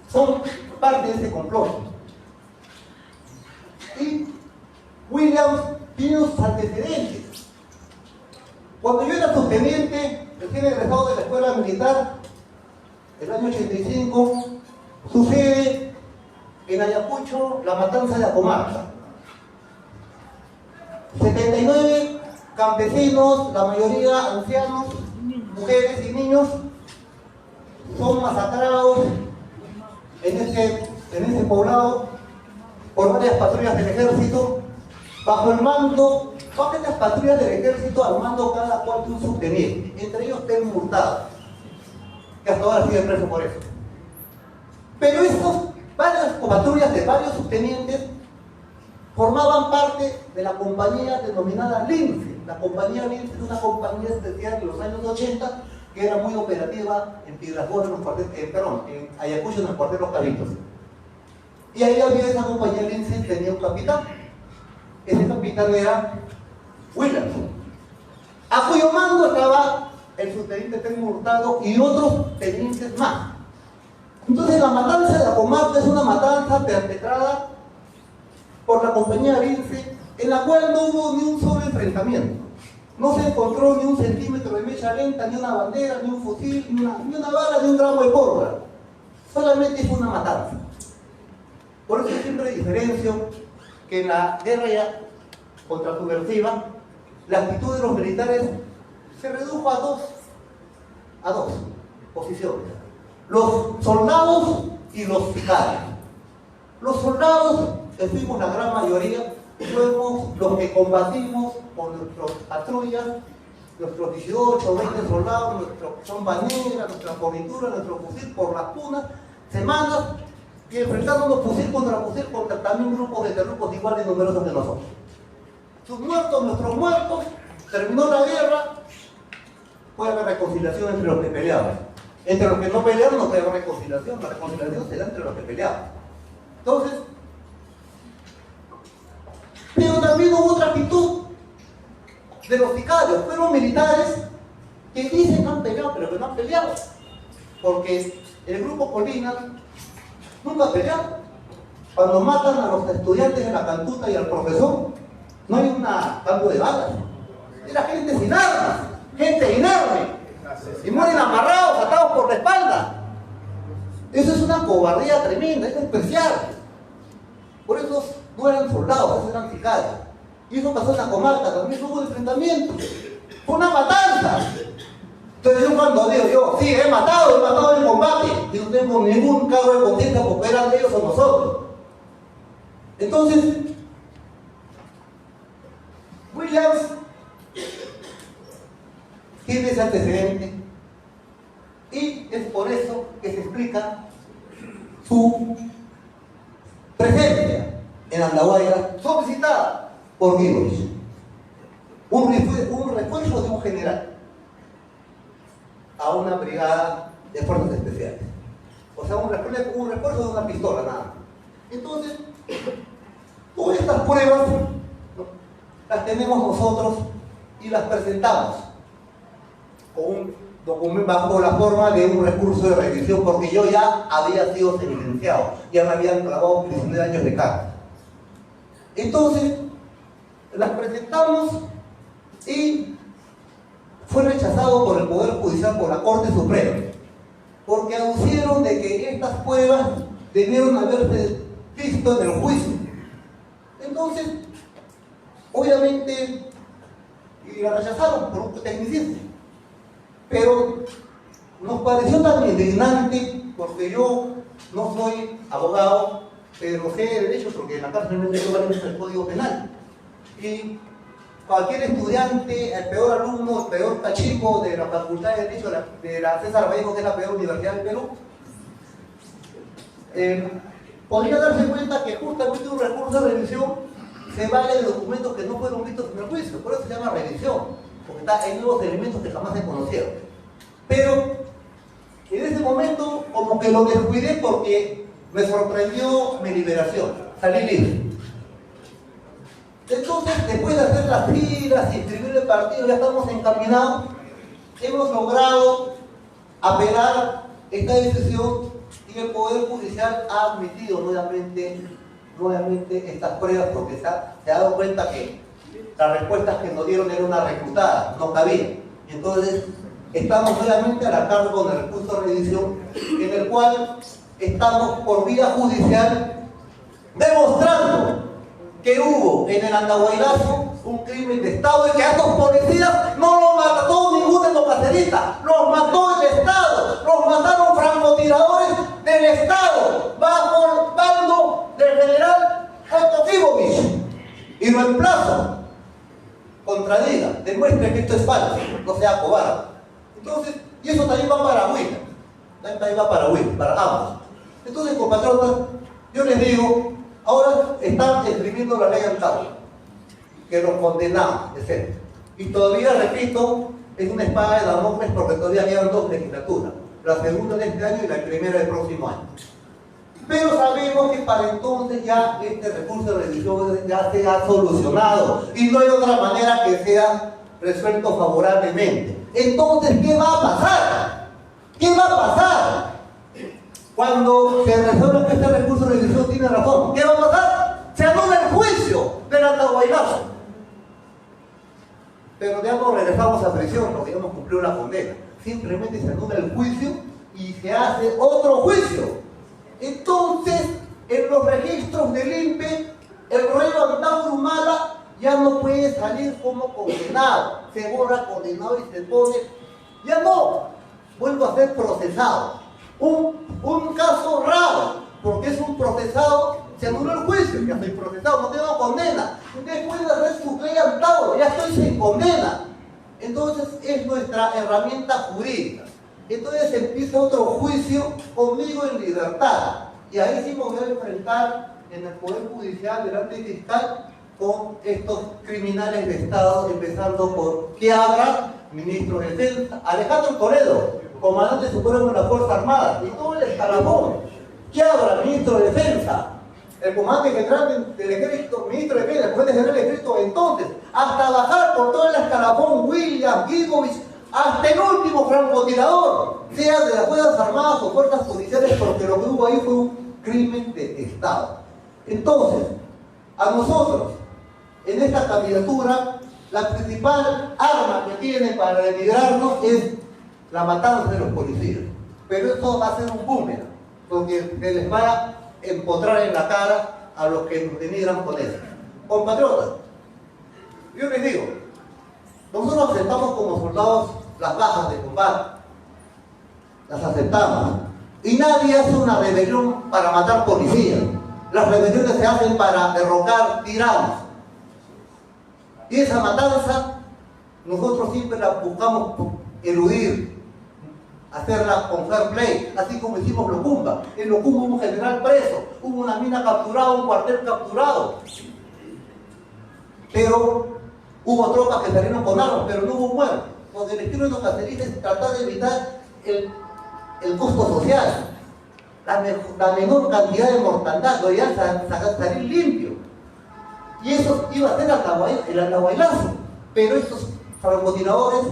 son parte de ese complot. Y Williams tiene sus antecedentes. Cuando yo era subteniente, recién egresado de la escuela militar, el año 85, sucede en Ayacucho la matanza de Acomarca. 79 campesinos, la mayoría ancianos, mujeres y niños, son masacrados en ese poblado por varias patrullas del ejército, bajo estas patrullas del ejército al mando cada cual de un subteniente, entre ellos Telmo Hurtado, que hasta ahora sigue preso por eso. Pero varias patrullas de varios subtenientes formaban parte de la compañía denominada Lince. La compañía Lince es una compañía especial de los años 80 que era muy operativa en Piedrabuena, en Ayacucho, en el cuartel Los Cabitos. Y ahí había esa compañía Lince, tenía un capitán. Ese capitán era Williams, a cuyo mando estaba el subteniente Telmo Hurtado y otros tenientes más. Entonces la matanza de la comarca es una matanza perpetrada por la compañía Lince, en la cual no hubo ni un solo enfrentamiento. No se encontró ni un centímetro de mecha lenta, ni una bandera, ni un fusil, ni una bala, ni un gramo de pólvora. Solamente fue una matanza. Por eso siempre diferencio que en la guerra contrasubversiva, la actitud de los militares se redujo a dos posiciones: los soldados y los sicarios. Los soldados, que fuimos la gran mayoría, fuimos los que combatimos con nuestras patrullas, nuestros 18 o 20 soldados, nuestra chomba negra, nuestra fornitura, nuestro fusil por las punas, semanas, y enfrentándonos fusil contra también grupos de terrucos igual de numerosos que nosotros. Sus muertos, nuestros muertos, terminó la guerra, puede haber reconciliación entre los que peleaban. Entre los que no pelearon no puede haber reconciliación, la reconciliación será entre los que peleaban. Entonces, pero también hubo otra actitud de los sicarios. Fueron militares que dicen que han peleado, pero que no han peleado. Porque el grupo Colinas nunca ha peleado. Cuando matan a los estudiantes de la Cantuta y al profesor, no hay un campo de balas. Era gente sin armas, gente inerme. Y mueren amarrados, atados por la espalda. Eso es una cobardía tremenda, es especial. Por eso no eran soldados, esos eran sicarios. Y eso pasó en la comarca, también hubo enfrentamientos. Fue una matanza. Entonces yo cuando digo, sí, he matado en combate, y no tengo ningún cargo de conciencia porque eran ellos o nosotros. Entonces, Williams tiene ese antecedente y es por eso que se explica su presencia en Andahuaylas solicitada por Guidos. Un refuerzo de un general a una brigada de fuerzas especiales. O sea, un refuerzo de una pistola, nada más. Entonces, todas estas pruebas, ¿no?, las tenemos nosotros y las presentamos con un documento bajo la forma de un recurso de revisión, porque yo ya había sido sentenciado, ya me habían clavado 19 años de cárcel. Entonces, las presentamos y fue rechazado por el Poder Judicial, por la Corte Suprema, porque aducieron de que estas pruebas debieron haberse visto en el juicio. Entonces, obviamente, y la rechazaron por un tecnicismo. Pero nos pareció tan indignante, porque yo no soy abogado, pero sé de derecho, porque en la cárcel me dio el Código Penal. Y cualquier estudiante, el peor alumno, el peor cachico de la Facultad de Derecho de la César Vallejo, que es la peor universidad del Perú, podría darse cuenta que justamente un recurso de revisión se vale de documentos que no fueron vistos en el juicio. Por eso se llama revisión, porque hay nuevos elementos que jamás se conocieron. Pero en ese momento como que lo descuidé porque me sorprendió mi liberación, salí libre. Entonces, después de hacer las filas, inscribir el partido, ya estamos encaminados, hemos logrado apelar esta decisión y el Poder Judicial ha admitido nuevamente estas pruebas, porque se ha dado cuenta que las respuestas que nos dieron era una reclutada, no cabía. Entonces, estamos nuevamente a la cargo del recurso de revisión, en el cual estamos por vía judicial demostrando que hubo en el Andahuaylazo un crimen de Estado y que a estos policías no los mató ningún democracerista, los mató el Estado, los mataron francotiradores del Estado bajo el mando del general Otto Sibovich. Y lo emplazo, contradiga, demuestre que esto es falso, no sea cobarde. Entonces, y eso también va para Williams, también va para Williams, para ambos. Entonces, compatriotas, yo les digo, ahora están escribiendo la ley Antauro, que los condenamos, etc. Y todavía, repito, es una espada de Damocles porque todavía quedan 2 legislaturas, la segunda de este año y la primera del próximo año. Pero sabemos que para entonces ya este recurso de revisión ya se ha solucionado y no hay otra manera que sea resuelto favorablemente. Entonces, ¿qué va a pasar? ¿Qué va a pasar? Cuando se resuelva que este recurso de revisión tiene razón, ¿qué va a pasar? Se anula el juicio del Andahuaylazo. Pero ya no regresamos a prisión, porque ya hemos cumplido la condena. Simplemente se anula el juicio y se hace otro juicio. Entonces, en los registros del INPE, el Rey Antauro Humala ya no puede salir como condenado. Se borra condenado y se pone, ya no, vuelvo a ser procesado. Un caso raro, porque es un procesado, se anuló el juicio, ya estoy procesado, no tengo condena. Ustedes pueden hacer su ley Antauro, ya estoy sin condena. Entonces es nuestra herramienta jurídica. Entonces empieza otro juicio conmigo en libertad. Y ahí sí me voy a enfrentar en el Poder Judicial delante del fiscal con estos criminales de Estado, empezando por Quiabra, ministro de Defensa, Alejandro Toledo, comandante supremo de la Fuerza Armada, y todo el escalafón. Quiabra, ministro de Defensa, el comandante general del Ejército, ministro de Defensa, el comandante general del Ejército entonces, hasta bajar por todo el escalafón, Williams, Gigovich, hasta el último francotirador, sea de las Fuerzas Armadas o Fuerzas Policiales, porque lo que hubo ahí fue un crimen de Estado. Entonces, a nosotros, en esta candidatura, la principal arma que tiene para denigrarnos es la matanza de los policías. Pero esto va a ser un boomerang, porque se les va a empotrar en la cara a los que nos denigran con eso. Compatriotas, yo les digo, nosotros aceptamos como soldados las bajas de combate, las aceptamos. Y nadie hace una rebelión para matar policías. Las rebeliones se hacen para derrocar tiranos. Y esa matanza, nosotros siempre la buscamos eludir, hacerla con fair play, así como hicimos Locumba. En Locumba hubo un general preso, hubo una mina capturada, un cuartel capturado. Pero hubo tropas que salieron con armas, pero no hubo muertos. Porque el estilo de los caceristas es tratar de evitar el costo social, la menor cantidad de mortandad, lo iban a salir limpio. Y eso iba a ser el andahuaylazo. Pero estos francotiradores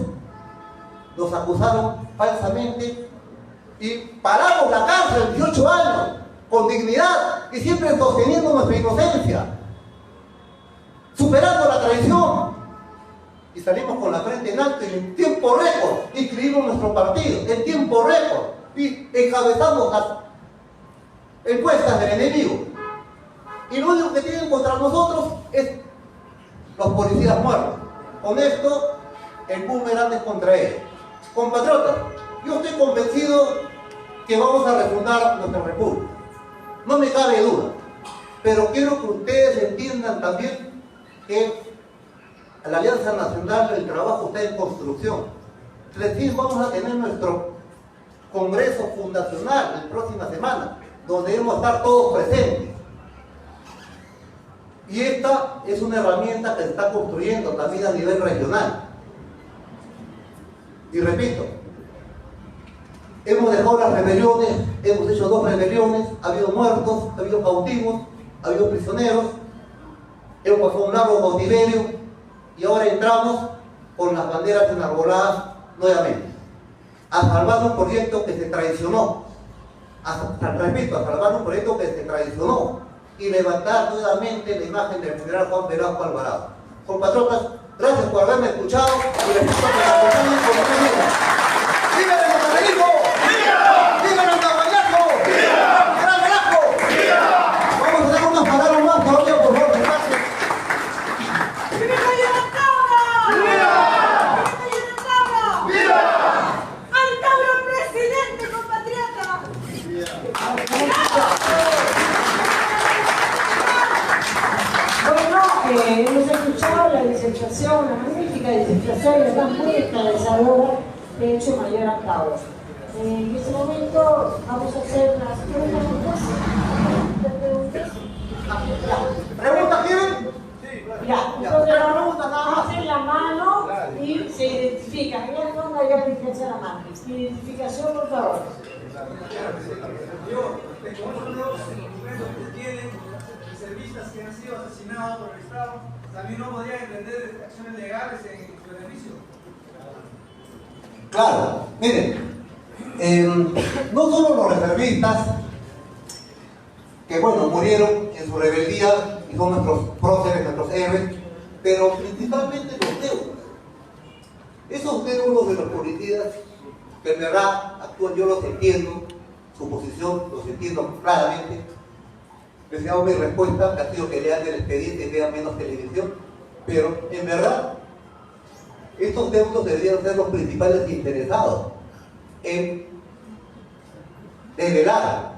los acusaron falsamente y paramos la cárcel 18 años con dignidad y siempre sosteniendo nuestra inocencia, superando la traición, y salimos con la frente en alto y en tiempo récord inscribimos nuestro partido en tiempo récord y encabezamos las encuestas del enemigo. Y lo único que tienen contra nosotros es los policías muertos. Con esto el boomerang es contra ellos. Compatriotas, yo estoy convencido que vamos a refundar nuestra república, no me cabe duda, pero quiero que ustedes entiendan también que la Alianza Nacional del Trabajo está en construcción. Recién vamos a tener nuestro congreso fundacional la próxima semana, donde debemos estar todos presentes. Y esta es una herramienta que se está construyendo también a nivel regional. Y repito, hemos dejado las rebeliones, hemos hecho 2 rebeliones, ha habido muertos, ha habido cautivos, ha habido prisioneros, hemos pasado un largo cautiverio y ahora entramos con las banderas enarboladas nuevamente a salvar un proyecto que se traicionó, repito, a salvar un proyecto que se traicionó y levantar nuevamente la imagen del general Juan Velasco Alvarado. Compatriotas, gracias por haberme escuchado y les pido que me acompañen con ustedes. ¡Viva el montanerismo! ¡Viva! ¡Viva el andahuaylazo! ¡Viva! ¡Gran Velasco! ¡Viva! Vamos a dar unas palabras más todavía, por favor, que pasen. ¡Viva Antauro! ¡Viva! ¡Viva Antauro! ¡Viva! ¡Antauro presidente, compatriota! Bueno, hemos escuchado la disertación, la magnífica disertación y además muy esclarecedora de hecho Mayor Antauro. En este momento vamos a hacer las preguntas. ¿Preguntas quieren? Ya, entonces hacen la mano y se identifican. Mira dónde hay identificación a la mano. Identificación, por favor. Yo reconozco los documentos que tienen reservistas que han sido asesinados por el Estado. También no podría emprender acciones legales en su beneficio. Claro, miren, no solo los reservistas que bueno, murieron en su rebeldía y son nuestros próceres, nuestros héroes, pero principalmente los deudos. Esos deudos de los policías que en verdad actúan, yo los entiendo, su posición, los entiendo claramente. Les he dado mi respuesta, que ha sido que lean el expediente y vean menos televisión, pero en verdad estos deudos deberían ser los principales interesados en develar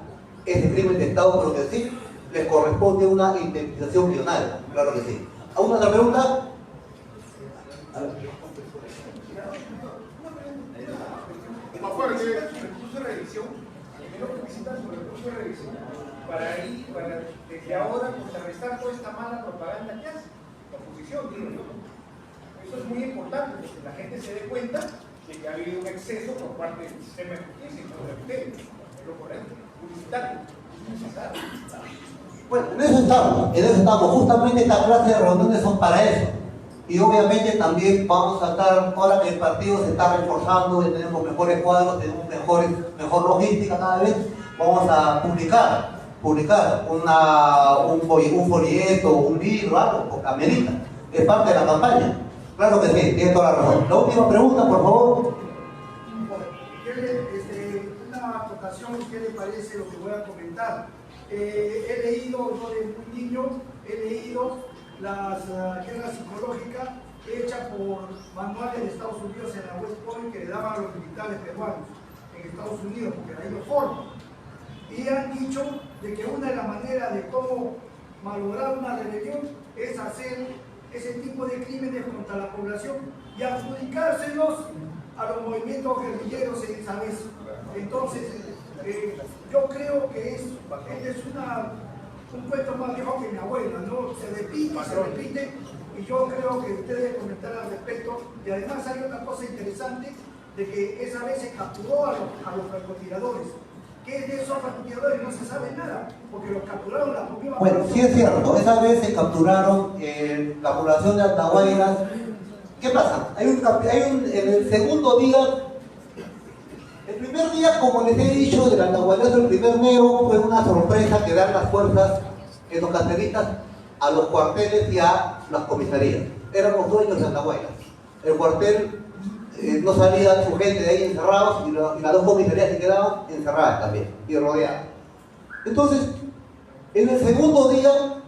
ese crimen de Estado, pero que sí les corresponde una indemnización millonaria, claro que sí. ¿Alguna otra pregunta? El recurso de revisión, primero que visitan sobre el recurso de revisión, para desde ahora contrarrestar toda esta mala propaganda que hace la oposición, digo yo. Eso es muy importante, porque la gente se dé cuenta de que ha habido un exceso por parte del sistema de justicia y no de ustedes. Es lo correcto, publicitarlo, es necesario. Bueno, en eso estamos, justamente esta clase de reuniones son para eso. Y obviamente también vamos a estar, ahora que el partido se está reforzando, tenemos mejores cuadros, tenemos mejor logística cada vez, vamos a publicar un folleto, un libro, algo, porque amerita, es parte de la campaña. Claro que sí, tiene toda la razón. La última pregunta, por favor. Una acotación, ¿qué le parece lo que voy a comentar? He leído, yo de muy niño, he leído las guerras psicológicas hechas por manuales de Estados Unidos en la West Point que le daban a los militares peruanos. en Estados Unidos, porque ahí lo forman. Y han dicho de que una de las maneras de cómo malograr una rebelión es hacer ese tipo de crímenes contra la población y adjudicárselos a los movimientos guerrilleros en esa vez. Entonces, yo creo que es un cuento más viejo que mi abuela, ¿no? Se repite, y yo creo que usted debe comentar al respecto. Y además hay otra cosa interesante, de que esa vez se capturó a los francotiradores. ¿Qué es de esos francotiradores? No se sabe nada, porque los capturaron la misma. Bueno, sí es cierto, esa vez se capturaron la población de Andahuaylas. ¿Qué pasa? En el segundo día, el primer día, como les he dicho, del Andahuaylazo, el primer enero, fue una sorpresa que dan las fuerzas etnocaceristas a los cuarteles y a las comisarías. Eran los dueños de Andahuaylas. El cuartel no salía su gente de ahí encerrados, y las dos comisarías se quedaban encerradas también y rodeadas. Entonces, en el segundo día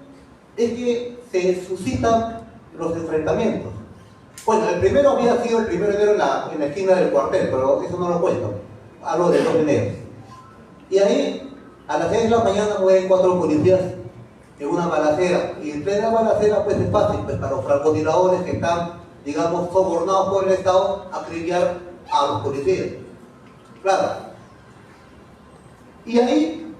es que se suscitan los enfrentamientos. Bueno, el primero había sido el 1 de enero en la esquina del cuartel, pero eso no lo cuento. Hablo del 2 de enero. Y ahí, a las 6 de la mañana, mueren 4 policías en una balacera. Y en plena balacera, pues es fácil, pues para los francotiradores que están, digamos, sobornados por el Estado, acribillar a los policías. Claro. Y ahí,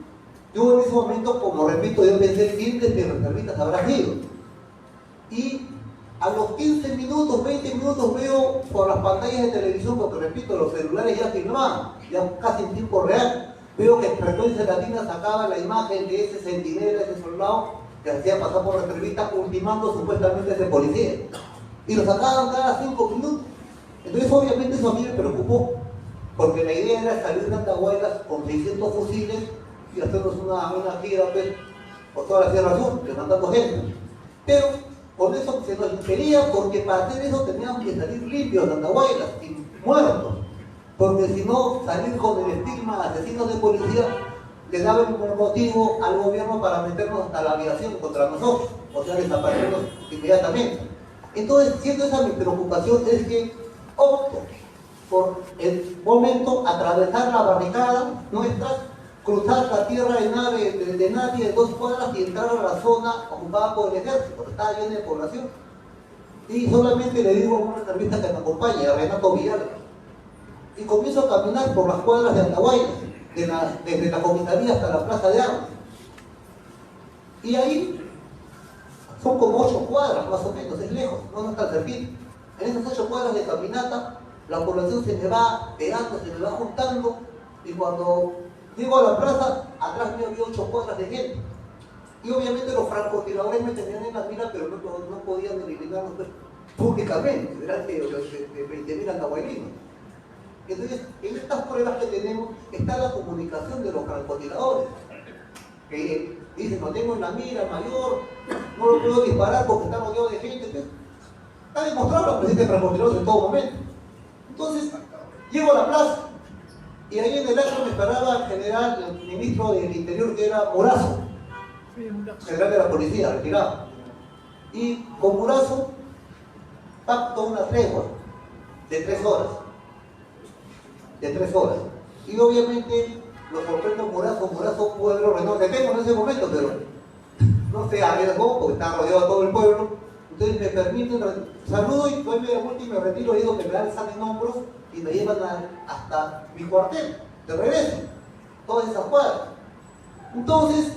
yo en ese momento, como repito, yo pensé, ¿quién de mis reservistas habrá sido? Y a los 15 minutos, 20 minutos veo por las pantallas de televisión, porque repito, los celulares ya filmaban, ya casi en tiempo real, veo que Frecuencia Latina sacaba la imagen de ese centinela, ese soldado que hacía pasar por reservista, ultimando supuestamente a ese policía. Y lo sacaban cada 5 minutos. Entonces obviamente eso a mí me preocupó, porque la idea era salir de Andahuaylas con 600 fusiles y hacernos una gira pues, por toda la Sierra Sur, levantando gente. Pero con eso se nos impedía, porque para hacer eso teníamos que salir limpios de Andahuaylas y muertos, porque si no, salir con el estigma asesinos de policía le daba un motivo al gobierno para meternos hasta la aviación contra nosotros, o sea, desaparecernos inmediatamente. Entonces, siendo esa mi preocupación, es que opto por el momento atravesar la barricada nuestra, cruzar la tierra de nadie de 2 cuadras y entrar a la zona ocupada por el ejército, porque estaba llena de población. Y solamente le digo a una reservista que me acompañe, a Renato Villar, y comienzo a caminar por las cuadras de Andahuaylas, desde la comisaría hasta la plaza de armas. Y ahí son como 8 cuadras más o menos, es lejos, no está cerquita. En esas 8 cuadras de caminata, la población se me va pegando, se me va juntando, y cuando llego a la plaza, atrás mío había 8 cuadras de gente. Y obviamente los francotiradores me tenían en la mira, pero no podían eliminarlos pues, públicamente, delante de 20.000 andahuaylinos. Entonces, en estas pruebas que tenemos está la comunicación de los francotiradores, que dicen, no tengo en la mira mayor, no lo puedo disparar porque está rodeado de gente. Pues, está demostrado la presencia de francotiradores en todo momento. Entonces, llego a la plaza, y ahí en el acto me esperaba el general, el ministro del Interior, que era Morazo, general de la policía, retirado. Y con Morazo pacto una tregua de 3 horas. De 3 horas. Y obviamente lo sorprendo Morazo pueblo Renault, que tengo en ese momento, pero no se arriesgó porque está rodeado de todo el pueblo. Entonces me permiten, saludo y doy media vuelta y me retiro, ahí donde me alzan en hombros y me llevan hasta mi cuartel, de regreso, todas esas cuadras. Entonces,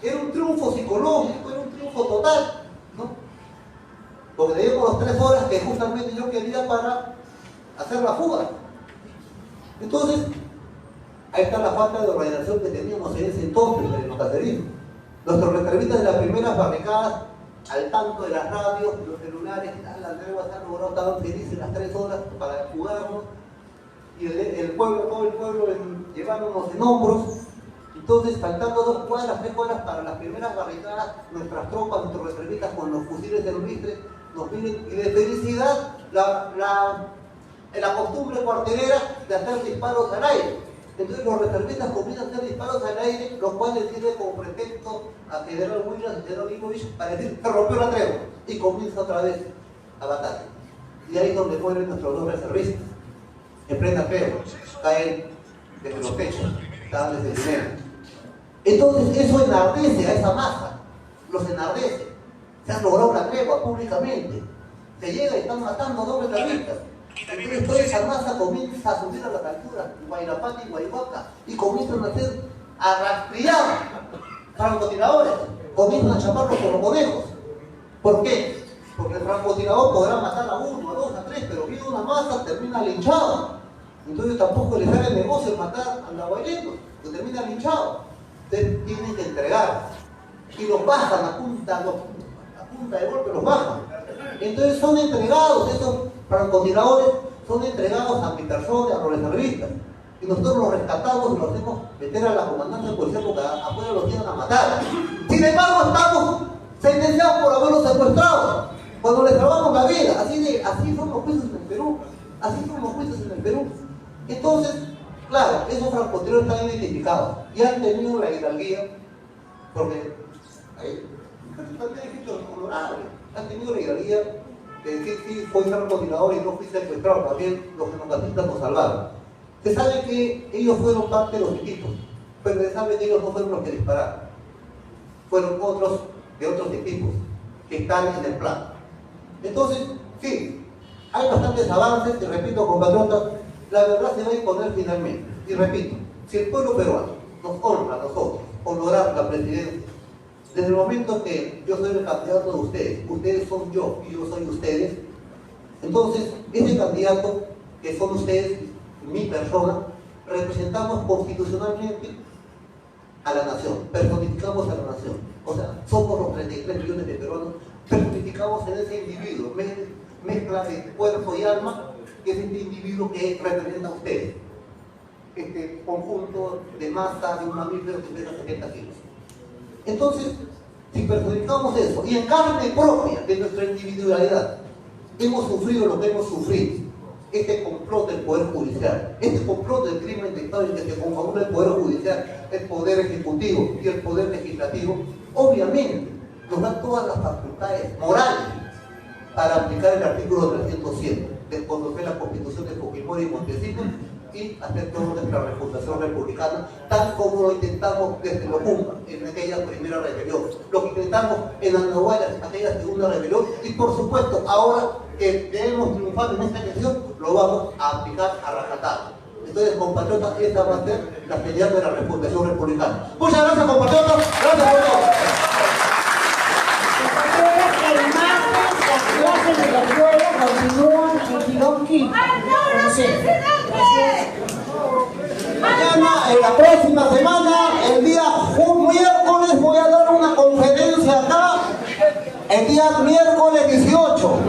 era un triunfo psicológico, era un triunfo total, ¿no? Porque le llevo las 3 horas que justamente yo quería para hacer la fuga. Entonces, ahí está la falta de organización que teníamos en ese entonces en los caseríos. Nuestros reservistas de las primeras barricadas, al tanto de las radios, los celulares, las treguas han logrado, estaban felices las 3 horas para jugarnos, y el pueblo, todo el pueblo llevándonos en hombros. Entonces, faltando 2 cuadras, 3 cuadras para las primeras barricadas, nuestras tropas, nuestros reservistas con los fusiles de luistres nos vienen, y de felicidad la costumbre cuartelera de hacer disparos al aire. Entonces los reservistas comienzan a hacer disparos al aire, los cuales sirve como pretexto a General Williams y General Inovich para decir que rompió la tregua, y comienza otra vez la batalla. Y ahí es donde mueren nuestros 2 reservistas, en plena tregua. Caen desde los techos, dándoles el dinero. Entonces eso enardece a esa masa, los enardece. Se ha logrado una tregua públicamente. Se llega y están matando a dobles terroristas. Entonces toda esa masa comienza a subir a las alturas, Guayrapata y Guayhuaca, y comienzan a rastrear francotiradores, comienzan a chaparlos como conejos. ¿Por qué? Porque el francotirador podrá matar a 1, a 2, a 3, pero viene una masa, termina linchado. Entonces tampoco les sale negocio matar a los guayreños, que termina linchado. Entonces tienen que entregar. Y los bajan a punta de golpe, los bajan. Entonces son entregados, esos francotiradores son entregados a mi persona, a los reservistas. Y nosotros los rescatamos y los hacemos meter a la comandancia de policía porque afuera los llegan a matar. Sin embargo, estamos sentenciados por haberlos secuestrado. Cuando les salvamos la vida, así son los juicios en el Perú. Así son los juicios en el Perú. Entonces, claro, esos francotiradores están identificados y han tenido la hidalguía, porque han tenido la hidalguía de decir sí, fue francotirador y no fui secuestrado, también los genocatistas nos salvaron. Se sabe que ellos fueron parte de los equipos, pero se sabe que ellos no fueron los que dispararon. Fueron otros de otros equipos que están en el plan. Entonces, sí, hay bastantes avances, y repito, compatriotas, la verdad se va a imponer finalmente. Y repito, si el pueblo peruano nos honra a nosotros, honorar la presidencia, desde el momento que yo soy el candidato de ustedes, ustedes son yo y yo soy ustedes, entonces ese candidato que son ustedes, mi persona, representamos constitucionalmente a la nación, personificamos a la nación. O sea, somos los 33 millones de peruanos, personificamos en ese individuo, mezcla de cuerpo y alma, que es este individuo que representa a ustedes. Este conjunto de masa de un mamífero que pesa 70 kilos. Entonces, si personificamos eso, y en carne propia de nuestra individualidad, hemos sufrido lo que hemos sufrido, este complot del Poder Judicial, este complot del crimen de Estado en que se confabula el Poder Judicial, el Poder Ejecutivo y el Poder Legislativo, obviamente nos dan todas las facultades morales para aplicar el artículo 307, desconocer la Constitución de Fujimori y Montesinos y hacer toda nuestra refundación republicana, tal como lo intentamos desde Locumba, en aquella primera rebelión, lo que intentamos en Andahuaylas, en aquella segunda rebelión, y por supuesto, ahora que debemos triunfar en esta elección, lo vamos a aplicar a rajatabla. Entonces, compatriotas, esta va a ser la señal de la refundación republicana. Muchas gracias, compatriotas, gracias por todo. El martes las clases de la escuela continúan en Quilón Quinto. Mañana, en la próxima semana, el día miércoles, voy a dar una conferencia acá, el día miércoles 18.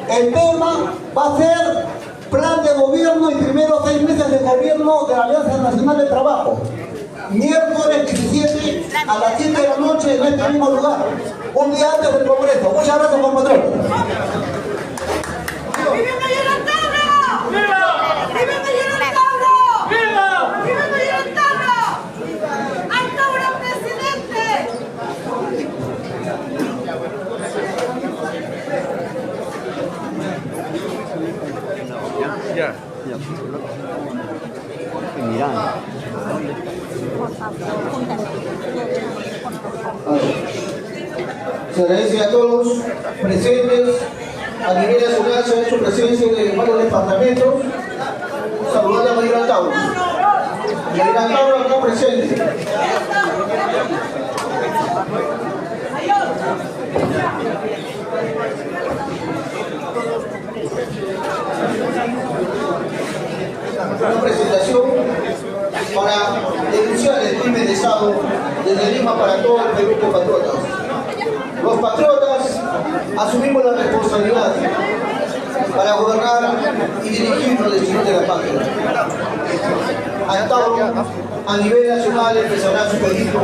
El tema va a ser plan de gobierno y primeros 6 meses de gobierno de la Alianza Nacional de Trabajo. Miércoles 17 a las 7 de la noche en este mismo lugar, un día antes del Congreso. Muchas gracias, compatriotas. ¡Viva Mayor Octavio! ¡Viva! ¡Viva Mayor Octavio! ¡Viva! ¡Viva Mayor Octavio! ¡Octavio presidente! Ya. Mirando. Se agradece a todos los presentes. A nivel nacional se ha hecho presencia de varios departamentos. Saludando a Mayor Octavio. Mayor Octavio acá presente. Una presentación para denunciar el crimen de Estado desde Lima para todo el Perú, compatriotas. Los patriotas asumimos la responsabilidad para gobernar y dirigir los destinos de la patria. Antauro, a nivel nacional, empezará su pedido